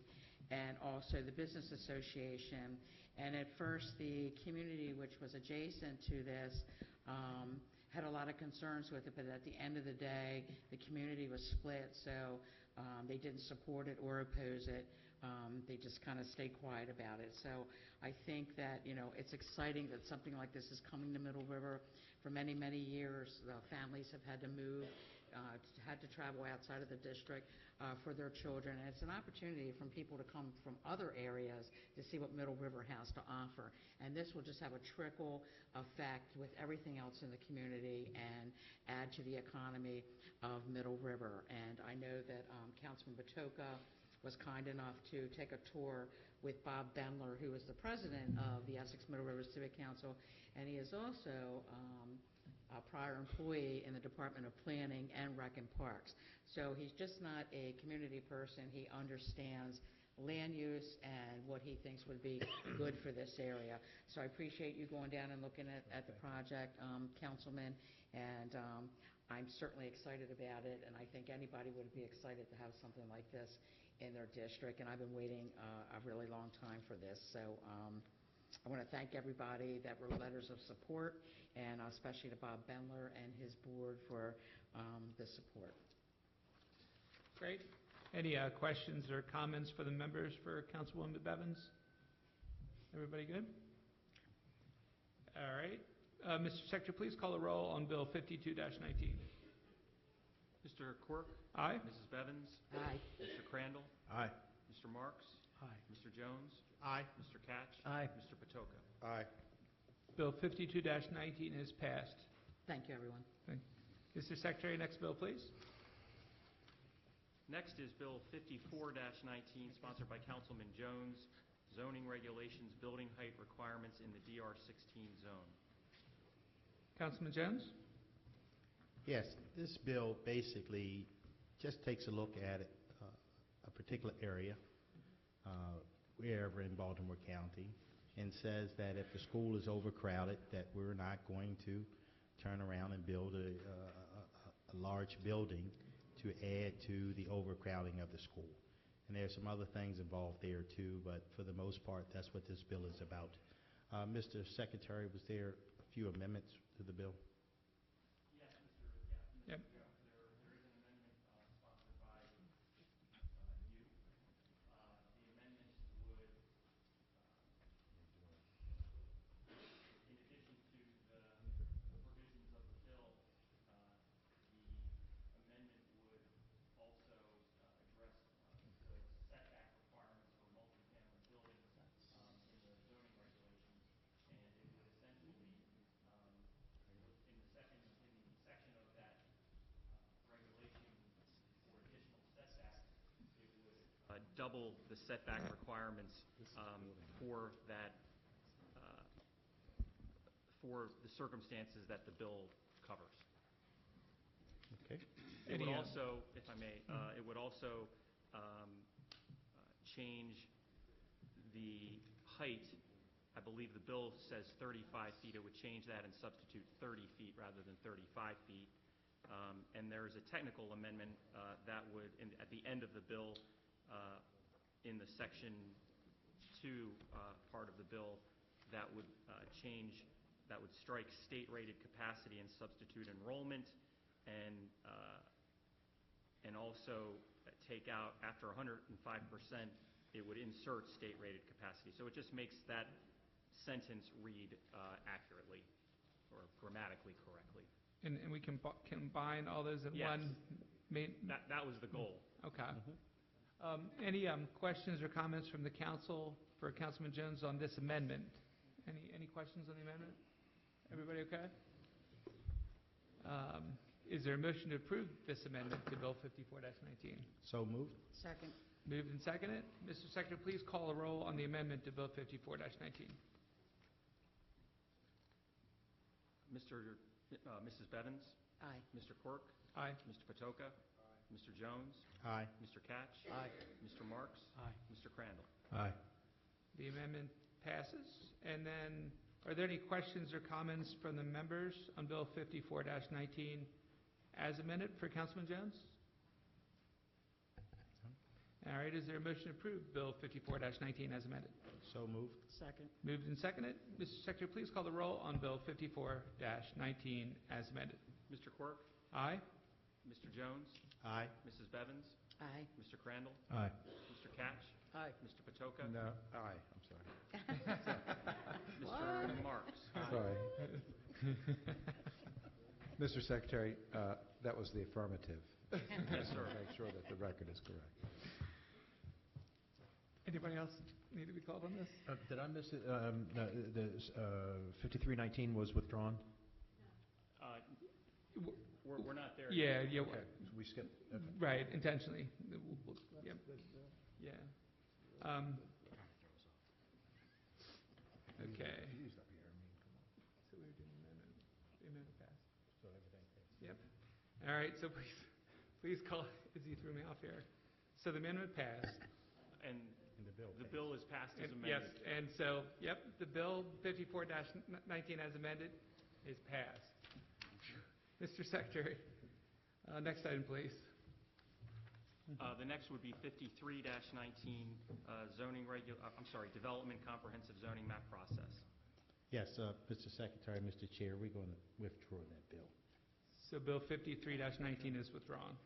and also the Business Association. And at first, the community which was adjacent to this had a lot of concerns with it, but at the end of the day, the community was split, so they didn't support it or oppose it. They just kind of stayed quiet about it. So I think that, it's exciting that something like this is coming to Middle River. For many, many years, the families have had to move, had to travel outside of the district for their children. And it's an opportunity for people to come from other areas to see what Middle River has to offer. And this will just have a trickle effect with everything else in the community and add to the economy of Middle River. And I know that Councilman Patoka was kind enough to take a tour with Bob Bendler, who is the president of the Essex Middle River Civic Council, and he has also a prior employee in the Department of Planning and Rec and Parks. So he's just not a community person. He understands land use and what he thinks would be good for this area. So I appreciate you going down and looking at the project, Councilman, and I'm certainly excited about it, and I think anybody would be excited to have something like this in their district, and I've been waiting a really long time for this. So I want to thank everybody that wrote letters of support, and especially to Bob Bendler and his board for the support. Great. Any questions or comments for the members for Councilwoman Bevins? Everybody good? All right. Mr. Secretary, please call the roll on Bill 52-19. Mr. Quirk? Aye. Mrs. Bevins? Aye. Mr. Crandall? Aye. Mr. Marks? Aye. Mr. Jones? Aye. Mr. Catch? Aye. Mr. Patoka? Aye. Bill 52-19 is passed. Thank you, everyone. Mr. Secretary, next bill, please. Next is Bill 54-19, sponsored by Councilman Jones, zoning regulations, building height requirements in the DR16 zone. Councilman Jones? Yes, this bill basically just takes a look at a particular area, wherever in Baltimore County, and says that if the school is overcrowded, that we're not going to turn around and build a large building to add to the overcrowding of the school. And there's some other things involved there too, but for the most part, that's what this bill is about. Mr. Secretary, was there a few amendments to the bill? Yes, Mr. Yep. Jones. There is an amendment sponsored by you. The amendment would, in addition to the provisions of the bill, the amendment would also address the setback requirements for multifamily buildings in the zoning regulations, and it would essentially, in the section of that regulation for additional setbacks, it would double the setback requirements for that, for the circumstances that the bill covers. Okay. It would Any, also, if I may, it would also change the height. I believe the bill says 35 feet. It would change that and substitute 30 feet rather than 35 feet. And there is a technical amendment that would, at the end of the bill, in the Section 2 part of the bill, that would change, that would strike state-rated capacity and substitute enrollment, and also take out, after 105%, it would insert state-rated capacity. So it just makes that sentence read accurately or grammatically correctly. And we can combine all those in Yes. one main? That was the goal. Okay. Any questions or comments from the council for Councilman Jones on this amendment? Any questions on the amendment? Everybody okay? Is there a motion to approve this amendment to Bill 54-19? So moved. Second. Moved and seconded. Mr. Secretary, please call a roll on the amendment to Bill 54-19. Mrs. Bevins? Aye. Mr. Quirk? Aye. Mr. Patoka? Mr. Jones? Aye. Mr. Catch? Aye. Mr. Marks? Aye. Mr. Crandall? Aye. The amendment passes. And then, are there any questions or comments from the members on Bill 54-19 as amended for Councilman Jones? All right, is there a motion to approve Bill 54-19 as amended? So moved. Second. Moved and seconded. Mr. Secretary, please call the roll on Bill 54-19 as amended. Mr. Quirk? Aye. Mr. Jones? Aye. Mrs. Bevins? Aye. Mr. Crandall? Aye. Mr. Catch? Aye. Mr. Patoka? No, aye, I'm sorry. Mr. Marks? Sorry. Mr. Secretary, that was the affirmative. Yes, sir. Make sure that the record is correct. Anybody else need to be called on this? Did I miss it? The 5319 was withdrawn? We're not there Yeah, yet. yeah, Okay, we skipped. Okay. right, intentionally. Yep. Yeah. Okay. Confused up here. I mean, come on. So we were doing amendment. The amendment passed. All right, so please call, as you threw me off here. So the amendment passed. And And the bill. the bill is passed as And- amended. Yes, and so, yep, the bill 54-19 as amended is passed. Mr. Secretary, next item, please. The next would be 53-19, development comprehensive zoning map process. Yes, Mr. Secretary, Mr. Chair, we're going to withdraw that bill. So Bill 53-19 is withdrawn.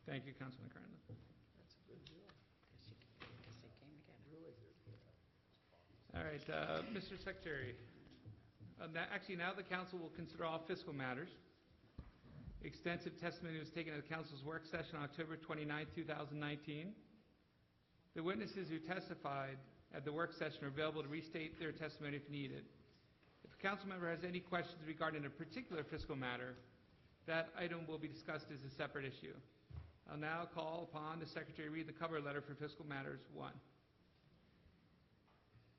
Thank you, Councilman Crandall. That's a good deal. Really good. All right, Mr. Secretary, now the council will consider all fiscal matters. Extensive testimony was taken at the council's work session on October 29, 2019. The witnesses who testified at the work session are available to restate their testimony if needed. If a council member has any questions regarding a particular fiscal matter, that item will be discussed as a separate issue. I'll now call upon the Secretary to read the cover letter for Fiscal Matters 1.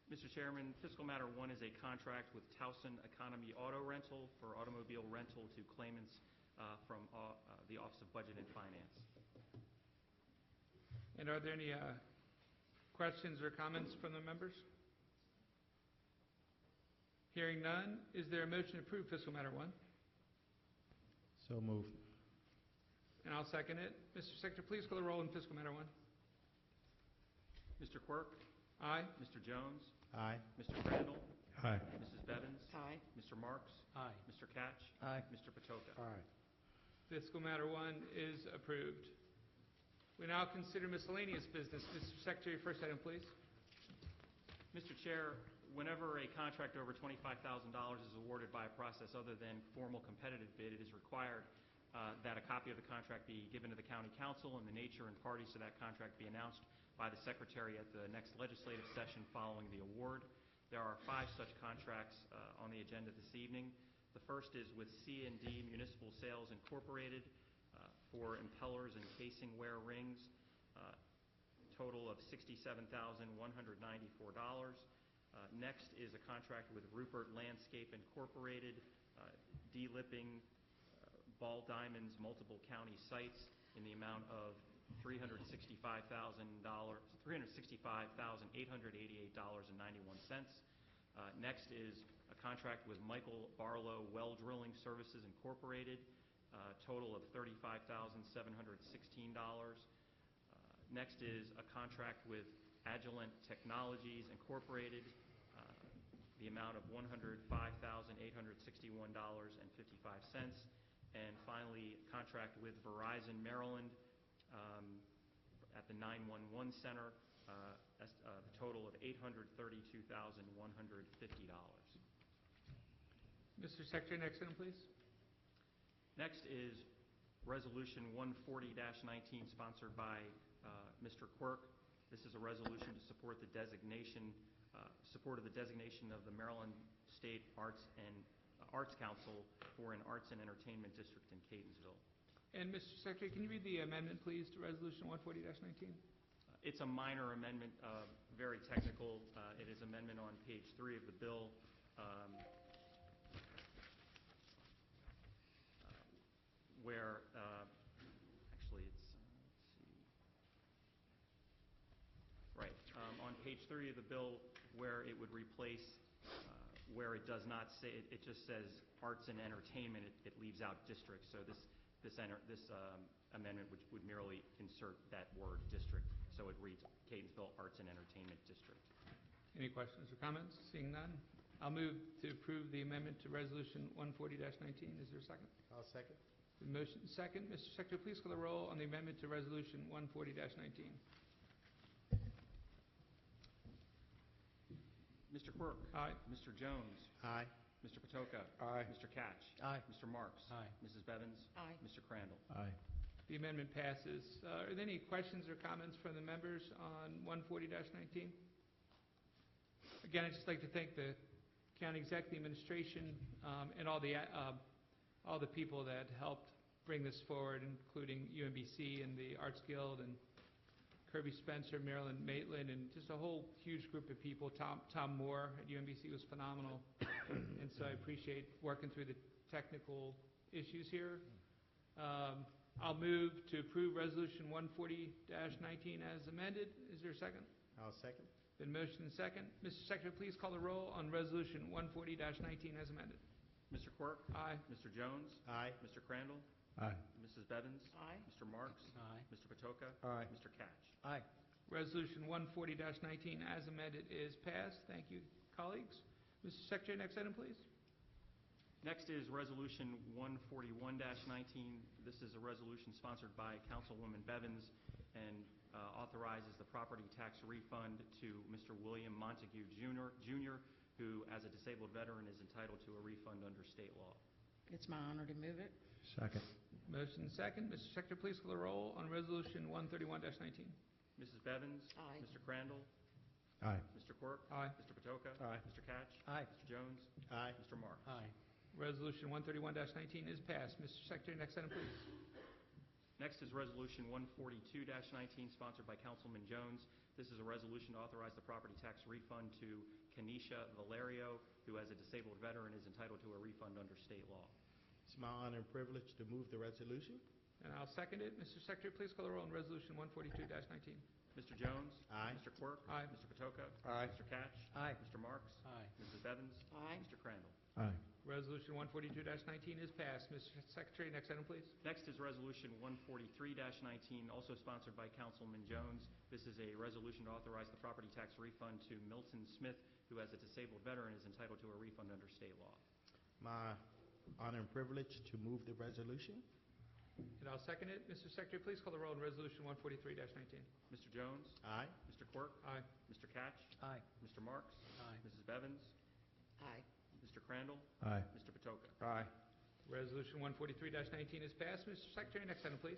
Mr. Chairman, Fiscal Matter 1 is a contract with Towson Economy Auto Rental for automobile rental to claimants from the Office of Budget and Finance. And are there any questions or comments from the members? Hearing none, is there a motion to approve Fiscal Matter 1? So moved. And I'll second it. Mr. Secretary, please call the roll on Fiscal Matter 1. Mr. Quirk? Aye. Mr. Jones? Aye. Mr. Crandall? Aye. Mrs. Bevins? Aye. Mr. Marks? Aye. Mr. Catch? Aye. Mr. Patoka? Aye. Fiscal Matter 1 is approved. We now consider miscellaneous business. Mr. Secretary, first item, please. Mr. Chair, whenever a contract over $25,000 is awarded by a process other than formal competitive bid, it is required that a copy of the contract be given to the County Council and the nature and parties to that contract be announced by the Secretary at the next legislative session following the award. There are 5 such contracts on the agenda this evening. The first is with C&D Municipal Sales Incorporated for impellers and casing wear rings, total of $67,194. Next is a contract with Rupert Landscape Incorporated, de-lipping ball diamonds, multiple county sites in the amount of $365,888.91. Next is a contract with Michael Barlow Well Drilling Services Incorporated, total of $35,716. Next is a contract with Agilent Technologies Incorporated, the amount of $105,861.55. And finally, a contract with Verizon Maryland at the 911 Center, the total of $832,150. Mr. Secretary, next item, please. Next is Resolution 140-19, sponsored by Mr. Quirk. This is a resolution to support the designation of the Maryland State Arts Council for an arts and entertainment district in Catonsville. And Mr. Secretary, can you read the amendment, please, to Resolution 140-19? It's a minor amendment, very technical. It is amendment on page 3 of the bill. Where, actually it's, let's see. Right, on page 3 of the bill, where it would replace, where it does not say, it just says arts and entertainment, it leaves out district. So this amendment would merely insert that word district. So it reads Catonsville Arts and Entertainment District. Any questions or comments? Seeing none, I'll move to approve the amendment to Resolution 140-19. Is there a second? I'll second. The motion second. Mr. Secretary, please call the roll on the amendment to Resolution 140-19. Mr. Quirk. Aye. Mr. Jones. Aye. Mr. Patoka. Aye. Mr. Catch. Aye. Mr. Marks. Aye. Mrs. Bevins. Aye. Mr. Crandall. Aye. The amendment passes. Are there any questions or comments from the members on 140-19? Again, I'd just like to thank the county executive administration and all the people that helped bring this forward, including UMBC and the Arts Guild and Kirby Spencer, Marilyn Maitland, and just a whole huge group of people. Tom Moore at UMBC was phenomenal. And so I appreciate working through the technical issues here. I'll move to approve Resolution 140-19 as amended. Is there a second? I'll second. Been motioned and second. Mr. Secretary, please call the roll on Resolution 140-19 as amended. Mr. Quirk? Aye. Mr. Jones? Aye. Mr. Crandall? Aye. Mrs. Bevins? Aye. Mr. Marks? Aye. Mr. Patoka? Aye. Mr. Catch? Aye. Resolution 140-19 as amended is passed. Thank you, colleagues. Mr. Secretary, next item, please. Next is Resolution 141-19. This is a resolution sponsored by Councilwoman Bevins and authorizes the property tax refund to Mr. William Montague Jr., who, as a disabled veteran, is entitled to a refund under state law. It's my honor to move it. Second. Motion and second. Mr. Secretary, please call the roll on Resolution 131-19. Mrs. Bevins? Aye. Mr. Crandall? Aye. Mr. Quirk? Aye. Mr. Patoka? Aye. Mr. Catch? Aye. Mr. Jones? Aye. Mr. Marks? Aye. Resolution 131-19 is passed. Mr. Secretary, next item, please. Next is Resolution 142-19, sponsored by Councilman Jones. This is a resolution to authorize the property tax refund to Kenesha Valerio, who, as a disabled veteran, is entitled to a refund under state law. It's my honor and privilege to move the resolution. And I'll second it. Mr. Secretary, please call the roll on Resolution 142-19. Mr. Jones? Aye. Mr. Quirk? Aye. Mr. Patoka? Aye. Mr. Catch? Aye. Mr. Marks? Aye. Mrs. Bevins? Aye. Mr. Crandall? Aye. Resolution 142-19 is passed. Mr. Secretary, next item, please. Next is Resolution 143-19, also sponsored by Councilman Jones. This is a resolution to authorize the property tax refund to Milton Smith, who, as a disabled veteran, is entitled to a refund under state law. My honor and privilege to move the resolution. And I'll second it. Mr. Secretary, please call the roll on Resolution 143-19. Mr. Jones? Aye. Mr. Quirk? Aye. Mr. Catch? Aye. Mr. Marks? Aye. Mrs. Bevins? Aye. Mr. Crandall? Aye. Mr. Patoka? Aye. Resolution 143-19 is passed. Mr. Secretary, next item, please.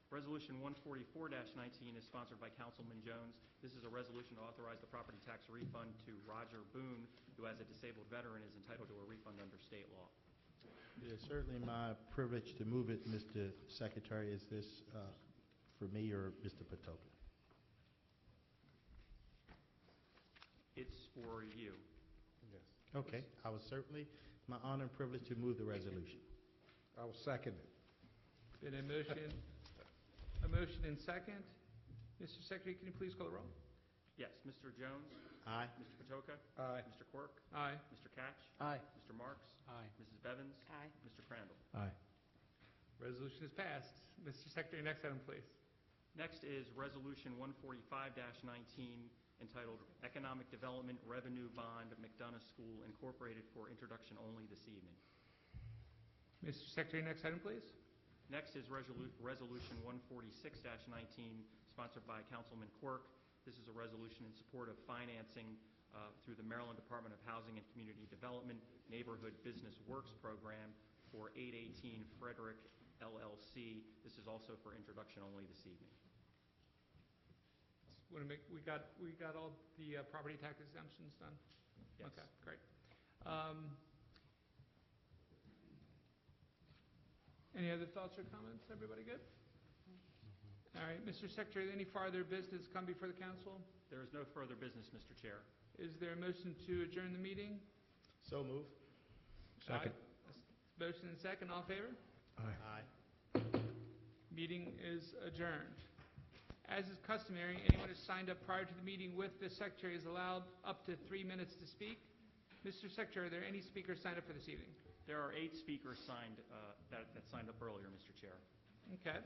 Resolution 144-19 is sponsored by Councilman Jones. This is a resolution to authorize the property tax refund to Roger Boone, who, as a disabled veteran, is entitled to a refund under state law. It is certainly my privilege to move it, Mr. Secretary. Is this for me or Mr. Patoka? It's for you. Yes. Okay. I was certainly my honor and privilege to move the resolution. I will second it. Been a motion and second. Mr. Secretary, can you please call the roll? Yes, Mr. Jones? Aye. Mr. Patoka? Aye. Mr. Quirk? Aye. Mr. Catch? Aye. Mr. Marks? Aye. Mrs. Bevins? Aye. Mr. Crandall? Aye. Resolution is passed. Mr. Secretary, next item, please. Next is Resolution 145-19, entitled Economic Development Revenue Bond McDonough School Incorporated, for introduction only this evening. Mr. Secretary, next item, please. Next is Resolution 146-19, sponsored by Councilman Quirk. This is a resolution in support of financing through the Maryland Department of Housing and Community Development Neighborhood Business Works Program for 818 Frederick LLC. This is also for introduction only this evening. We got all the property tax exemptions done? Yes. Okay, great. Any other thoughts or comments? Everybody good? All right, Mr. Secretary, any farther business come before the council? There is no further business, Mr. Chair. Is there a motion to adjourn the meeting? So move. Second. Aye. Motion and second, all in favor? Aye. Aye. Meeting is adjourned. As is customary, anyone who signed up prior to the meeting with the Secretary is allowed up to 3 minutes to speak. Mr. Secretary, are there any speakers signed up for this evening? There are 8 speakers signed that signed up earlier, Mr. Chair. Okay.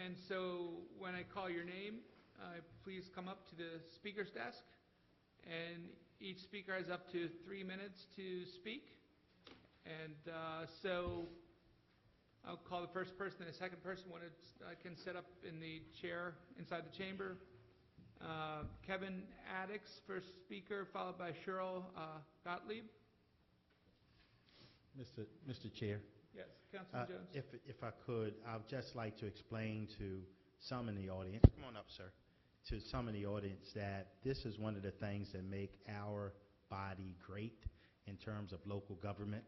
And so when I call your name, please come up to the speaker's desk. And each speaker has up to 3 minutes to speak. And so I'll call the first person and the second person when it can sit up in the chair inside the chamber. Kevin Addix, first speaker, followed by Cheryl Gottlieb. Mr. Chair. Yes, Councilman Jones. If I could, I'd just like to explain to some in the audience, come on up, sir, to some in the audience that this is one of the things that make our body great in terms of local government.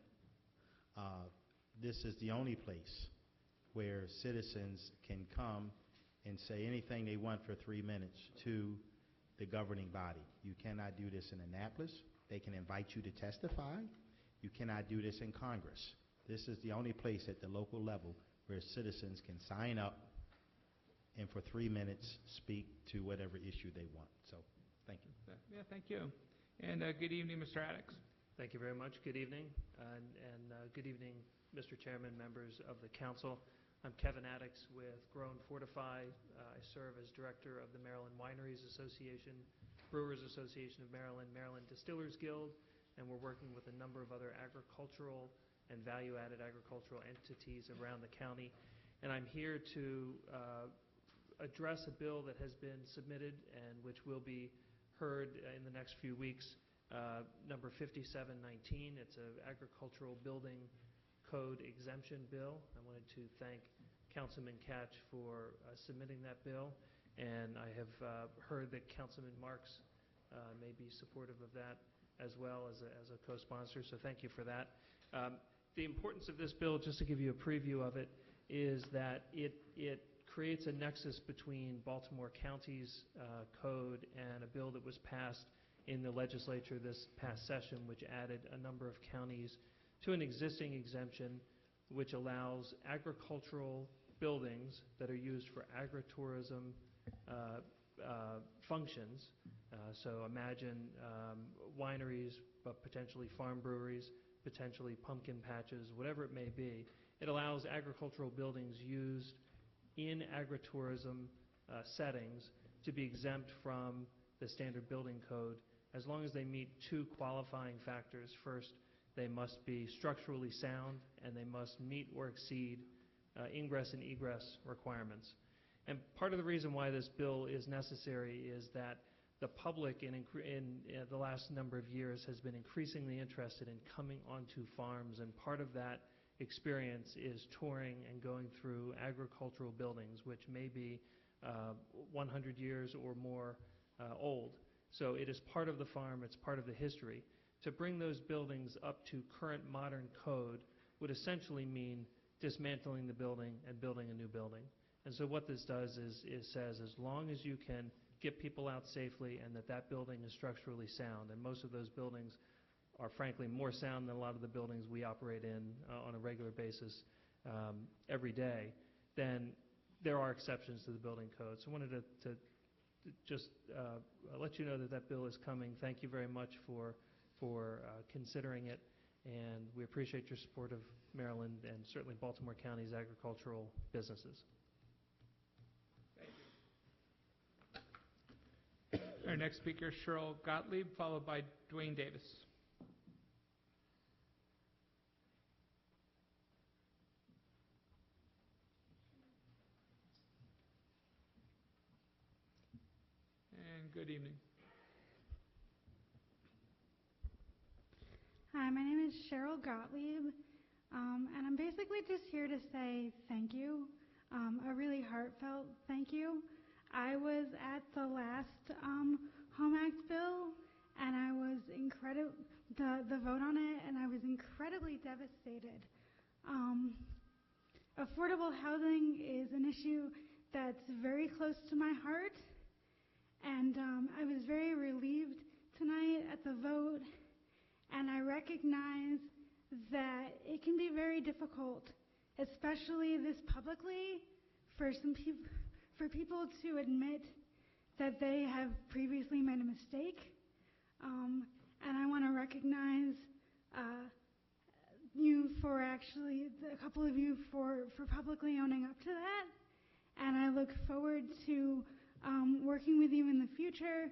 This is the only place where citizens can come and say anything they want for 3 minutes to the governing body. You cannot do this in Annapolis. They can invite you to testify. You cannot do this in Congress. This is the only place at the local level where citizens can sign up and for 3 minutes speak to whatever issue they want. So, thank you. Yeah, thank you. And good evening, Mr. Addicks. Thank you very much. Good evening. And good evening, Mr. Chairman, members of the council. I'm Kevin Addicks with Grow and Fortify. I serve as director of the Maryland Wineries Association, Brewers Association of Maryland, Maryland Distillers Guild, and we're working with a number of other agricultural and value-added agricultural entities around the county. And I'm here to address a bill that has been submitted and which will be heard in the next few weeks, number 5719. It's an agricultural building code exemption bill. I wanted to thank Councilman Catch for submitting that bill, and I have heard that Councilman Marks may be supportive of that as well as a co-sponsor, so thank you for that. The importance of this bill, just to give you a preview of it, is that it creates a nexus between Baltimore County's code and a bill that was passed in the legislature this past session, which added a number of counties to an existing exemption which allows agricultural buildings that are used for agritourism functions. So imagine wineries, but potentially farm breweries, potentially pumpkin patches, whatever it may be. It allows agricultural buildings used in agritourism settings to be exempt from the standard building code as long as they meet two qualifying factors. First, they must be structurally sound, and they must meet or exceed ingress and egress requirements. And part of the reason why this bill is necessary is that the public in the last number of years has been increasingly interested in coming onto farms, and part of that experience is touring and going through agricultural buildings, which may be 100 years or more old. So it is part of the farm, it's part of the history. To bring those buildings up to current modern code would essentially mean dismantling the building and building a new building. And so what this does is says as long as you can get people out safely and that building is structurally sound, and most of those buildings are frankly more sound than a lot of the buildings we operate in on a regular basis every day, then there are exceptions to the building code. So I wanted to just let you know that bill is coming. Thank you very much for considering it, and we appreciate your support of Maryland and certainly Baltimore County's agricultural businesses. Thank you. Our next speaker is Cheryl Gottlieb, followed by Dwayne Davis. And good evening. Hi, my name is Cheryl Gottlieb, and I'm basically just here to say thank you, a really heartfelt thank you. I was at the last Home Act bill, and I was the vote on it, and I was incredibly devastated. Affordable housing is an issue that's very close to my heart, and I was very relieved tonight at the vote. And I recognize that it can be very difficult, especially this publicly, for people to admit that they have previously made a mistake. And I want to recognize you for a couple of you for publicly owning up to that. And I look forward to working with you in the future.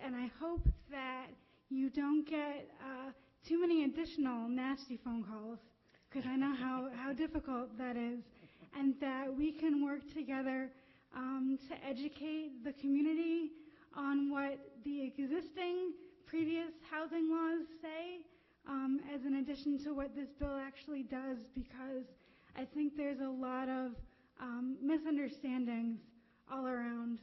And I hope that you don't get too many additional nasty phone calls, because I know how difficult that is, and that we can work together to educate the community on what the existing previous housing laws say, as an addition to what this bill actually does, because I think there's a lot of misunderstandings all around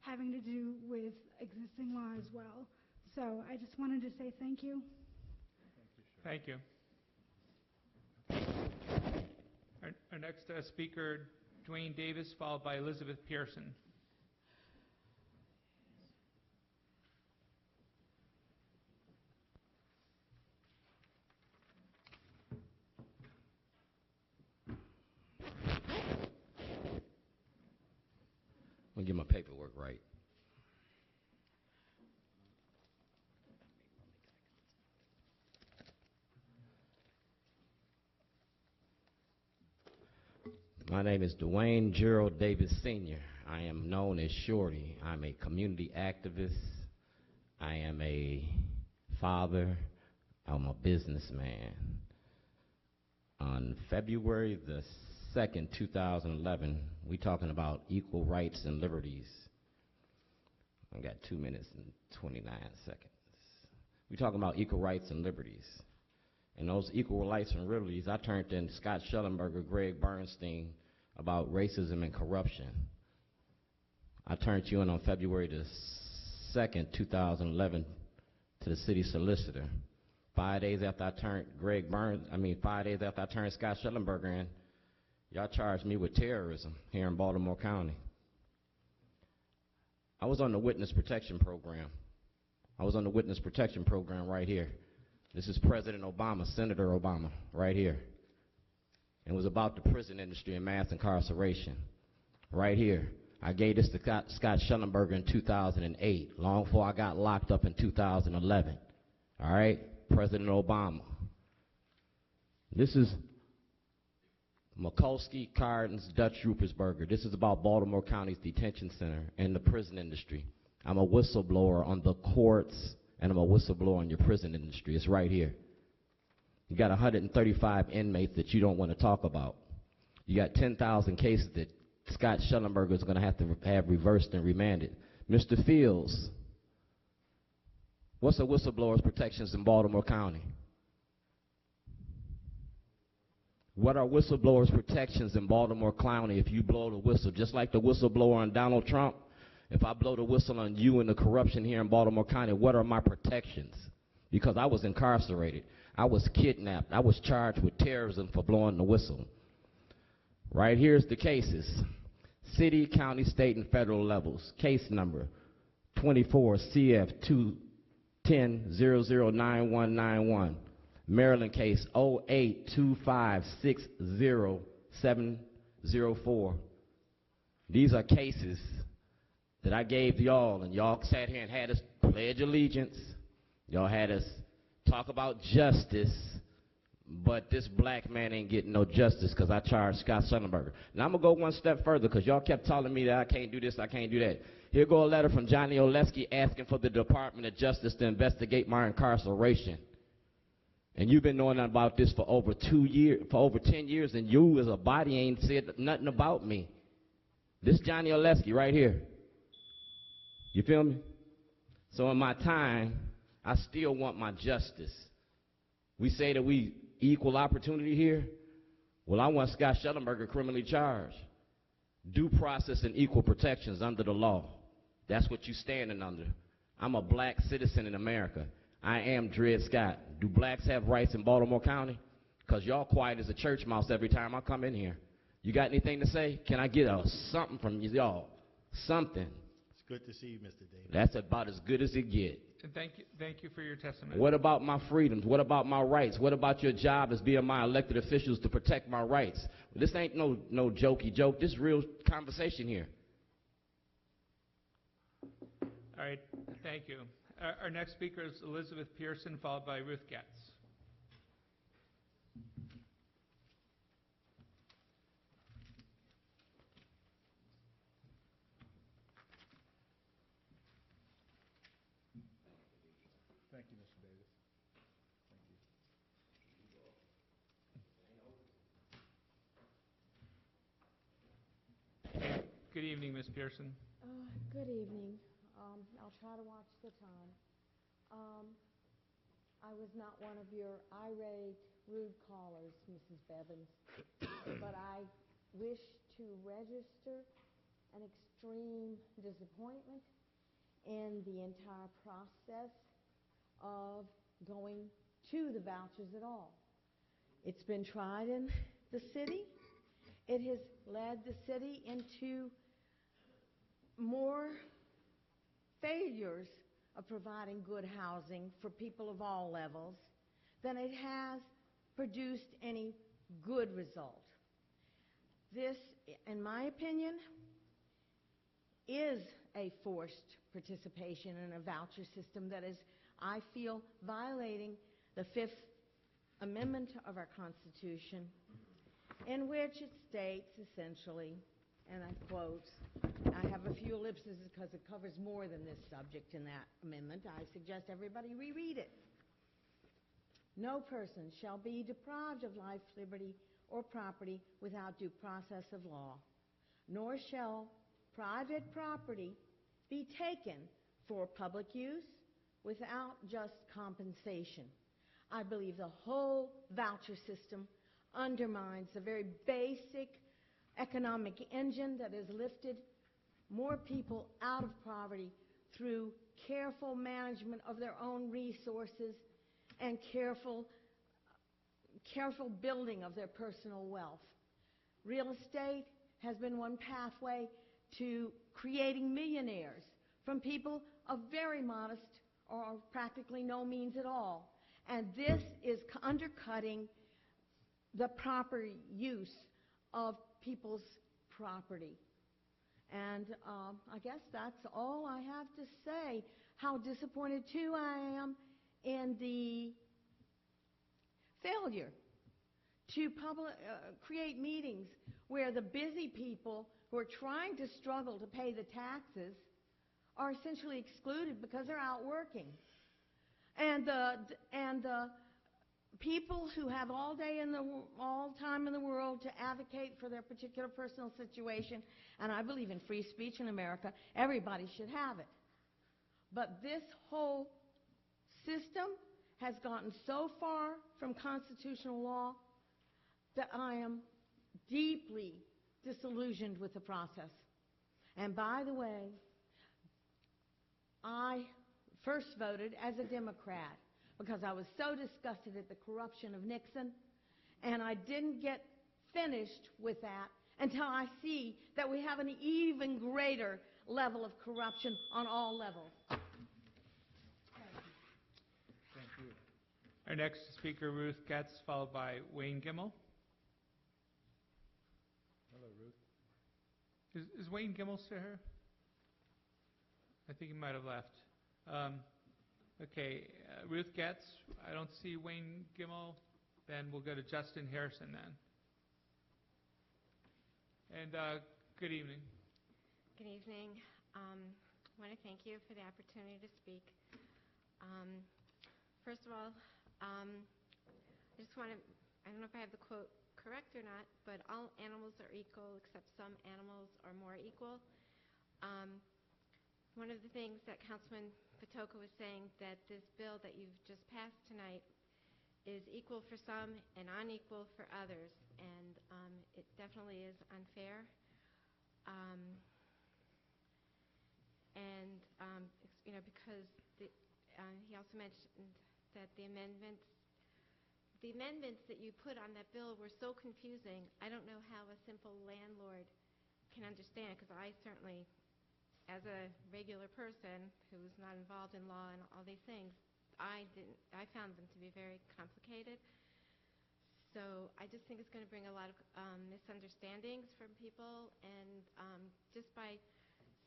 having to do with existing law as well. So I just wanted to say thank you. Thank you. Our next speaker, Dwayne Davis, followed by Elizabeth Pearson. Let me get my paperwork right. My name is Dwayne Gerald Davis Sr. I am known as Shorty. I'm a community activist. I am a father. I'm a businessman. On February the 2nd, 2011, we're talking about equal rights and liberties. I got 2 minutes and 29 seconds. We're talking about equal rights and liberties. And those equal rights and liberties, I turned in Scott Schellenberger, Greg Bernstein about racism and corruption. I turned you in on February the 2nd, 2011 to the city solicitor. 5 days after I turned 5 days after I turned Scott Schellenberger in, y'all charged me with terrorism here in Baltimore County. I was on the witness protection program. I was on the witness protection program right here. This is President Obama, Senator Obama, right here. It was about the prison industry and mass incarceration. Right here. I gave this to Scott Schellenberger in 2008, long before I got locked up in 2011. All right? President Obama. This is Mikulski, Cardens, Dutch Rupersberger. This is about Baltimore County's detention center and the prison industry. I'm a whistleblower on the courts, and I'm a whistleblower on your prison industry. It's right here. You got 135 inmates that you don't want to talk about. You got 10,000 cases that Scott Schellenberger is going to have reversed and remanded. Mr. Fields, what's a whistleblower's protections in Baltimore County? What are whistleblowers' protections in Baltimore County if you blow the whistle? Just like the whistleblower on Donald Trump, if I blow the whistle on you and the corruption here in Baltimore County, what are my protections? Because I was incarcerated. I was kidnapped. I was charged with terrorism for blowing the whistle. Right here's the cases. City, county, state, and federal levels. Case number 24 CF 210-009191. Maryland case 082560704. These are cases that I gave y'all, and y'all sat here and had us pledge allegiance. Y'all had us talk about justice, but this black man ain't getting no justice because I charged Scott Schellenberger. Now I'm going to go one step further because y'all kept telling me that I can't do this, I can't do that. Here go a letter from Johnny Oleski asking for the Department of Justice to investigate my incarceration. And you've been knowing about this for over 10 years, and you as a body ain't said nothing about me. This Johnny Oleski right here. You feel me? So in my time, I still want my justice. We say that we equal opportunity here. Well, I want Scott Schellenberger criminally charged. Due process and equal protections under the law. That's what you're standing under. I'm a black citizen in America. I am Dred Scott. Do blacks have rights in Baltimore County? Because y'all quiet as a church mouse every time I come in here. You got anything to say? Can I get something from y'all? Something. It's good to see you, Mr. Davis. That's about as good as it gets. And thank you for your testimony. What about my freedoms? What about my rights? What about your job as being my elected officials to protect my rights? This ain't no jokey joke. This is real conversation here. All right, thank you. Our next speaker is Elizabeth Pearson, followed by Ruth Getz. Thank you, Mr. Davis. Thank you. Good evening, Ms. Pearson. Good evening. I'll try to watch the time. I was not one of your irate, rude callers, Mrs. Bevins, but I wish to register an extreme disappointment in the entire process of going to the vouchers at all. It's been tried in the city. It has led the city into more failures of providing good housing for people of all levels than it has produced any good result. This, in my opinion, is a forced participation in a voucher system that is, I feel, violating the Fifth Amendment of our Constitution, in which it states essentially, and I quote, I have a few ellipses because it covers more than this subject in that amendment. I suggest everybody reread it. No person shall be deprived of life, liberty, or property without due process of law, nor shall private property be taken for public use without just compensation. I believe the whole voucher system undermines the very basic economic engine that has lifted more people out of poverty through careful management of their own resources and careful building of their personal wealth. Real estate has been one pathway to creating millionaires from people of very modest or practically no means at all. And this is undercutting the proper use of people's property. And I guess that's all I have to say. How disappointed, too, I am in the failure to create meetings where the busy people who are trying to struggle to pay the taxes are essentially excluded because they're out working. And the people who have all time in the world to advocate for their particular personal situation, and I believe in free speech in America, everybody should have it. But this whole system has gotten so far from constitutional law that I am deeply disillusioned with the process. And by the way, I first voted as a Democrat because I was so disgusted at the corruption of Nixon, and I didn't get finished with that until I see that we have an even greater level of corruption on all levels. Thank you. Our next speaker, Ruth Getz, followed by Wayne Gimmel. Hello, Ruth. Is Wayne Gimmel still here? I think he might have left. Okay, Ruth Getz. I don't see Wayne Gimmel. Then we'll go to Justin Harrison then. And good evening. Good evening. I want to thank you for the opportunity to speak. First of all, I just want to, I don't know if I have the quote correct or not, but all animals are equal except some animals are more equal. One of the things that Councilman Patoka was saying, that this bill that you've just passed tonight is equal for some and unequal for others, and it definitely is unfair. Because he also mentioned that the amendments that you put on that bill were so confusing. I don't know how a simple landlord can understand, because I certainly, as a regular person who's not involved in law and all these things, I found them to be very complicated. So I just think it's going to bring a lot of misunderstandings from people, and just by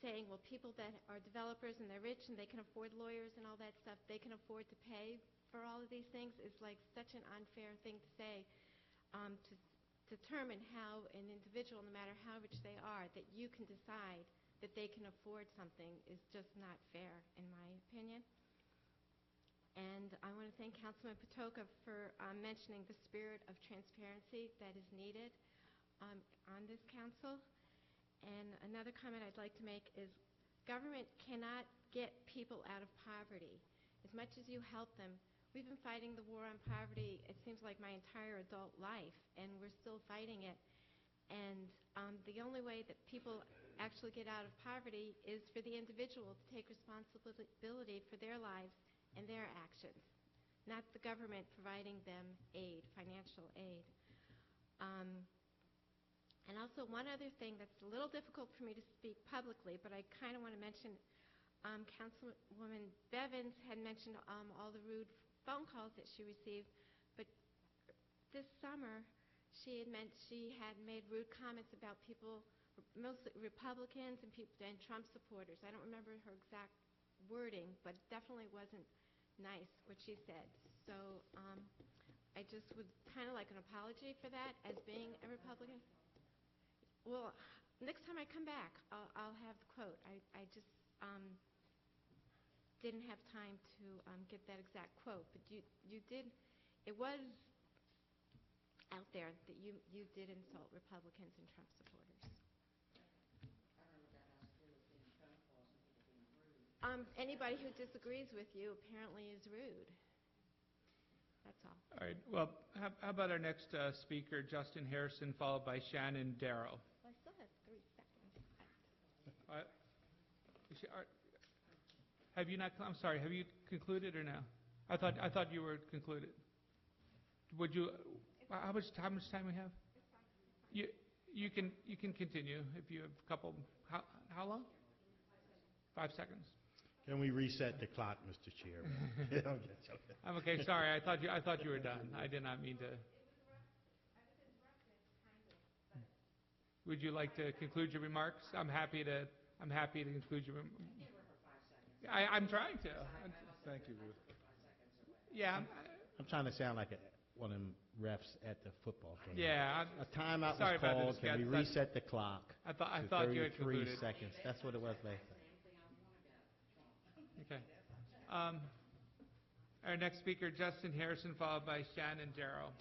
saying, well, people that are developers and they're rich and they can afford lawyers and all that stuff, they can afford to pay for all of these things, is like such an unfair thing to say, to determine how an individual, no matter how rich they are, that you can decide that they can afford something is just not fair, in my opinion. And I want to thank Councilman Patoka for mentioning the spirit of transparency that is needed on this council. And another comment I'd like to make is government cannot get people out of poverty. As much as you help them, we've been fighting the war on poverty, it seems like my entire adult life, and we're still fighting it. And the only way that people actually get out of poverty is for the individual to take responsibility for their lives and their actions, not the government providing them aid, financial aid. And also one other thing that's a little difficult for me to speak publicly, but I kind of want to mention, Councilwoman Bevins had mentioned all the rude phone calls that she received, but this summer she had made rude comments about people mostly Republicans and people and Trump supporters. I don't remember her exact wording, but it definitely wasn't nice what she said. So I just would kind of like an apology for that as being a Republican. Well, next time I come back, I'll have the quote. I just didn't have time to get that exact quote, but you did. It was out there that you did insult Republicans and Trump supporters. Anybody who disagrees with you apparently is rude. That's all. All right. Well, how about our next speaker, Justin Harrison, followed by Shannon Darrow. Well, I still have 3 seconds. Have you not? I'm sorry. Have you concluded or no? I thought you were concluded. Would you? How much time we have? You can continue if you have a couple. How long? 5 seconds. Can we reset the clock, Mr. Chairman? I'm okay. Sorry, I thought you were done. I did not mean to. Would you like to conclude your remarks? I'm happy to conclude your remarks. I'm trying to. Thank you, Ruth. Yeah. I'm trying to sound like one of them refs at the football game. Yeah. A timeout Sorry was about called. this, Can we guys. reset the clock? I thought to you had 33 concluded. seconds. That's what it was last time. Okay. Our next speaker, Justin Harrison, followed by Shannon Darrow.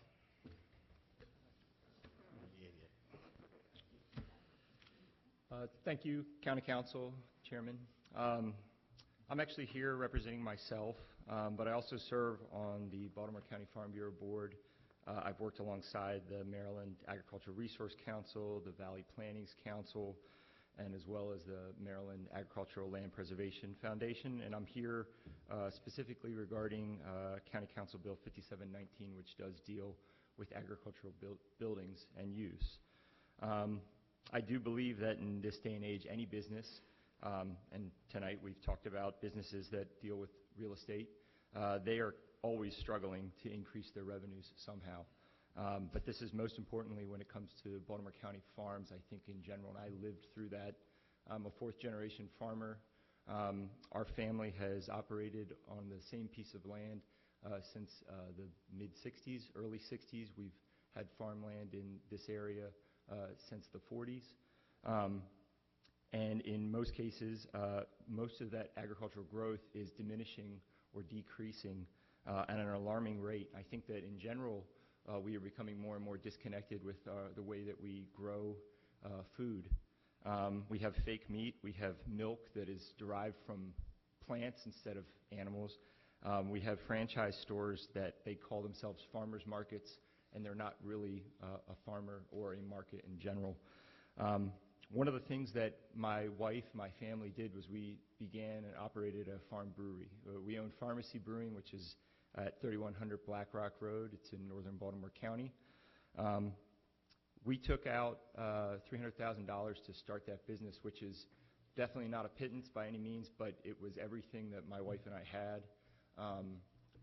Thank you, County Council Chairman. I'm actually here representing myself, but I also serve on the Baltimore County Farm Bureau Board. I've worked alongside the Maryland Agricultural Resource Council, the Valley Plannings Council, and as well as the Maryland Agricultural Land Preservation Foundation. And I'm here specifically regarding County Council Bill 5719, which does deal with agricultural buildings and use. I do believe that in this day and age, any business, and tonight we've talked about businesses that deal with real estate, they are always struggling to increase their revenues somehow. But this is most importantly when it comes to Baltimore County farms, I think in general, and I lived through that. I'm a 4th-generation farmer. Our family has operated on the same piece of land since the mid-'60s, early '60s. We've had farmland in this area since the '40s. And in most cases, most of that agricultural growth is diminishing or decreasing at an alarming rate. I think that in general, we are becoming more and more disconnected with the way that we grow food. We have fake meat. We have milk that is derived from plants instead of animals. We have franchise stores that they call themselves farmers markets, and they're not really a farmer or a market in general. One of the things that my wife, my family did was we began and operated a farm brewery. We own Pharmacy Brewing, which is at 3100 Black Rock Road. It's in northern Baltimore County. We took out $300,000 to start that business, which is definitely not a pittance by any means, but it was everything that my wife and I had.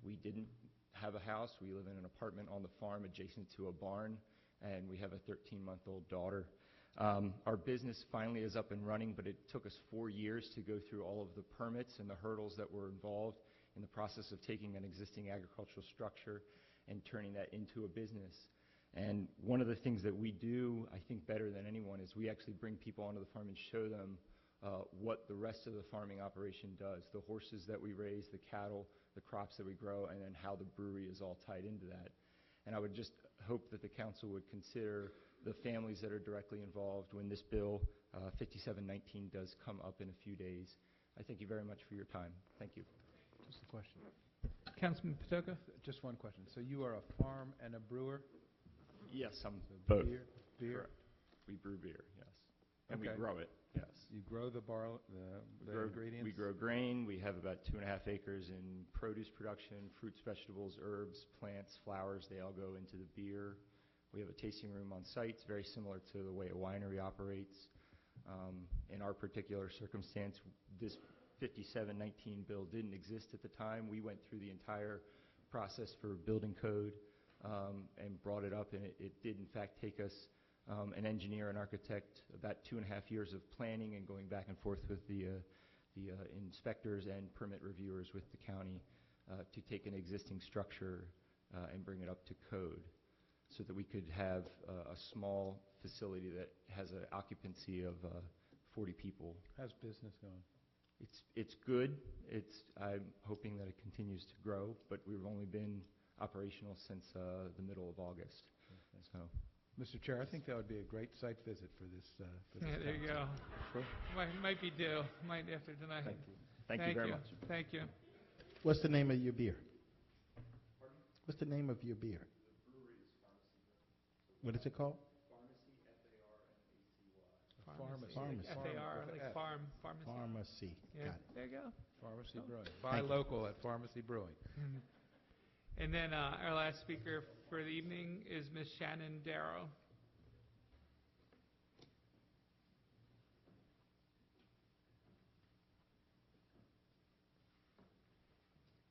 We didn't have a house. We live in an apartment on the farm adjacent to a barn, and we have a 13-month-old daughter. Our business finally is up and running, but it took us 4 years to go through all of the permits and the hurdles that were involved in the process of taking an existing agricultural structure and turning that into a business. And one of the things that we do, I think better than anyone, is we actually bring people onto the farm and show them what the rest of the farming operation does, the horses that we raise, the cattle, the crops that we grow, and then how the brewery is all tied into that. And I would just hope that the council would consider the families that are directly involved when this bill 5719 does come up in a few days. I thank you very much for your time. Thank you. Just a question. Councilman Patoka? Just one question. So you are a farm and a brewer? Yes, I'm So both. Beer? Correct. We brew beer, yes. And Okay. we grow it, yes. You grow the ingredients? We grow grain. We have about 2.5 acres in produce production, fruits, vegetables, herbs, plants, flowers. They all go into the beer. We have a tasting room on site. It's very similar to the way a winery operates. In our particular circumstance, this 5719 bill didn't exist at the time. We went through the entire process for building code and brought it up, and it did in fact take us an engineer, an architect, about 2.5 years of planning and going back and forth with the inspectors and permit reviewers with the county to take an existing structure and bring it up to code so that we could have a small facility that has an occupancy of 40 people. How's business going? It's good. I'm hoping that it continues to grow, but we've only been operational since the middle of August. So, Mr. Chair, I think that would be a great site visit for this. There you go. Sure. Might be due. Might after tonight. Thank you. Thank you very much. Thank you. What's the name of your beer? What's the name of your beer? What is it called? Pharmacy. F-A-R, like farm, pharmacy. Pharmacy. Yeah, Got it. there you go. Pharmacy Brewing. Buy local at Pharmacy Brewing. And then our last speaker for the evening is Ms. Shannon Darrow.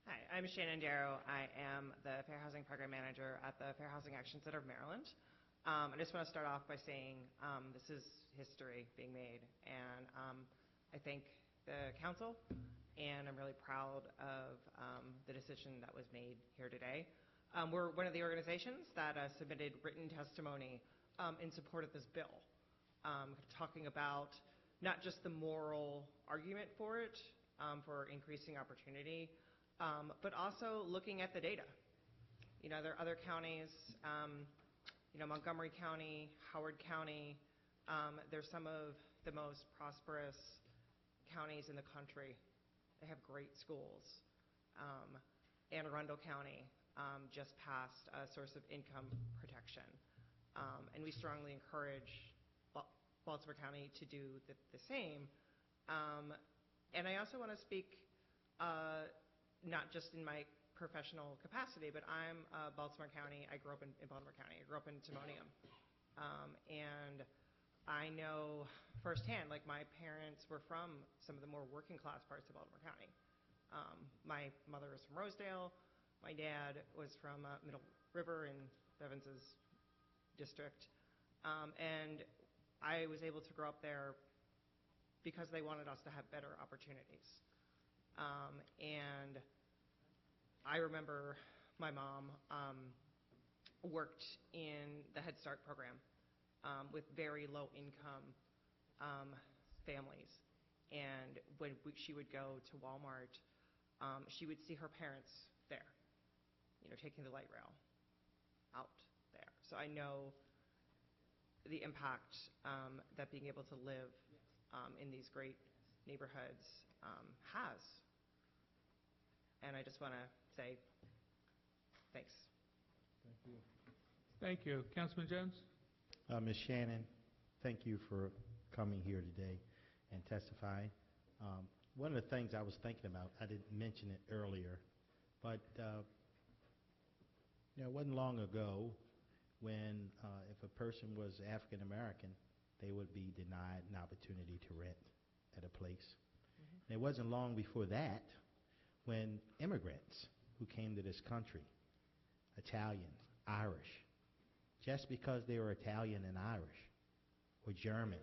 Hi, I'm Shannon Darrow. I am the Fair Housing Program Manager at the Fair Housing Action Center of Maryland. I just want to start off by saying this is history being made, and I thank the council, and I'm really proud of the decision that was made here today. We're one of the organizations that submitted written testimony in support of this bill, talking about not just the moral argument for it, for increasing opportunity, but also looking at the data. You know, there are other counties, Montgomery County, Howard County, they're some of the most prosperous counties in the country. They have great schools. Anne Arundel County just passed a source of income protection. And we strongly encourage Baltimore County to do the same. And I also want to speak not just in my professional capacity, but I'm Baltimore County. I grew up in Baltimore County. I grew up in Timonium. And I know firsthand, like my parents were from some of the more working class parts of Baltimore County. My mother was from Rosedale. My dad was from Middle River in Bevans's district. And I was able to grow up there because they wanted us to have better opportunities. And I remember my mom worked in the Head Start program with very low income families. And when she would go to Walmart, she would see her parents there, taking the light rail out there. So I know the impact that being able to live in these great neighborhoods has. And I just want to say thanks. Thank you. Thank you. Councilman Jones? Ms. Shannon, thank you for coming here today and testifying. One of the things I was thinking about, I didn't mention it earlier, but it wasn't long ago when if a person was African American, they would be denied an opportunity to rent at a place. And it wasn't long before that when immigrants who came to this country, Italian, Irish, just because they were Italian and Irish, or German,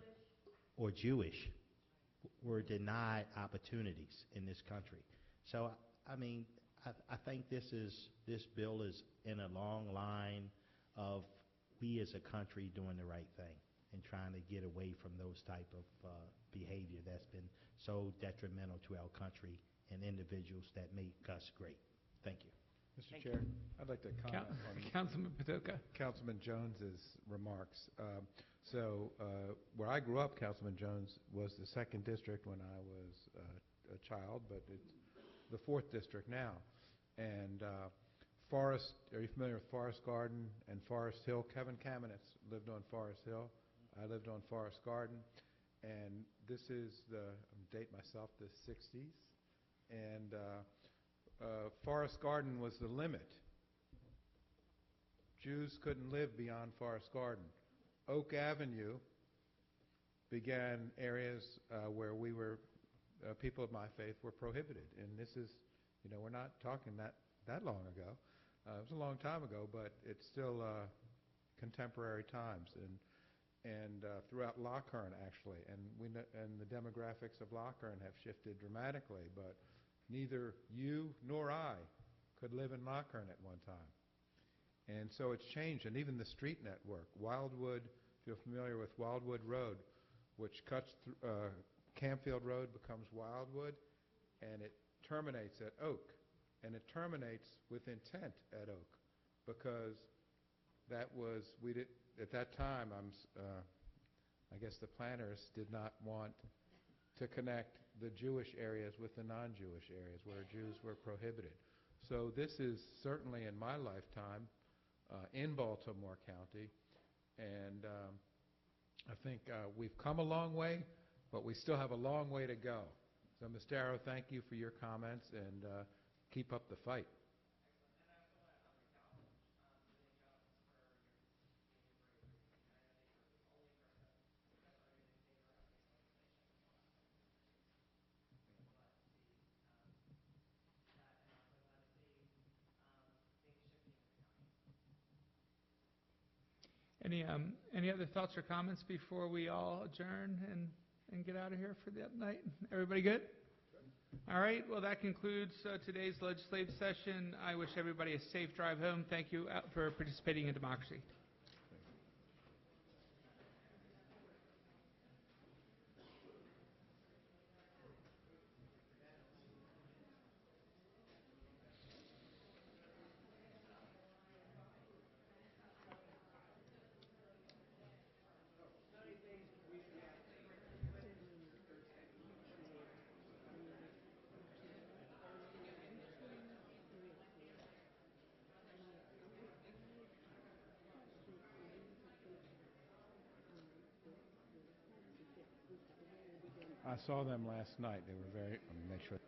or Jewish, were denied opportunities in this country. So, I mean, I think this bill is in a long line of we as a country doing the right thing and trying to get away from those type of behavior that's been so detrimental to our country and individuals that make us great. Thank you. Mr. Chair, I'd like to comment on Councilman Patoka. Councilman Jones's remarks. Where I grew up, Councilman Jones, was the 2nd District when I was a child, but it's the 4th District now. And Forest, are you familiar with Forest Garden and Forest Hill? Kevin Kamenetz lived on Forest Hill. I lived on Forest Garden. And this is I'm dating myself, the 60s. And Forest Garden was the limit. Jews couldn't live beyond Forest Garden. Oak Avenue began areas where we were, people of my faith were prohibited. And this is, we're not talking that long ago. It was a long time ago, but it's still contemporary times. And and throughout Lochern, actually. And and the demographics of Lochern have shifted dramatically, but neither you nor I could live in Lochern at one time. And so it's changed, and even the street network. Wildwood, if you're familiar with Wildwood Road, which cuts through, Campfield Road becomes Wildwood, and it terminates at Oak. And it terminates with intent at Oak, because that was, at that time, I guess the planners did not want to connect the Jewish areas with the non-Jewish areas where Jews were prohibited. So this is certainly in my lifetime in Baltimore County, and I think we've come a long way, but we still have a long way to go. So, Ms. Darrow, thank you for your comments, and keep up the fight. Any other thoughts or comments before we all adjourn and get out of here for that night? Everybody good? All right. Well, that concludes today's legislative session. I wish everybody a safe drive home. Thank you for participating in democracy. I saw them last night. They were very, let me make sure.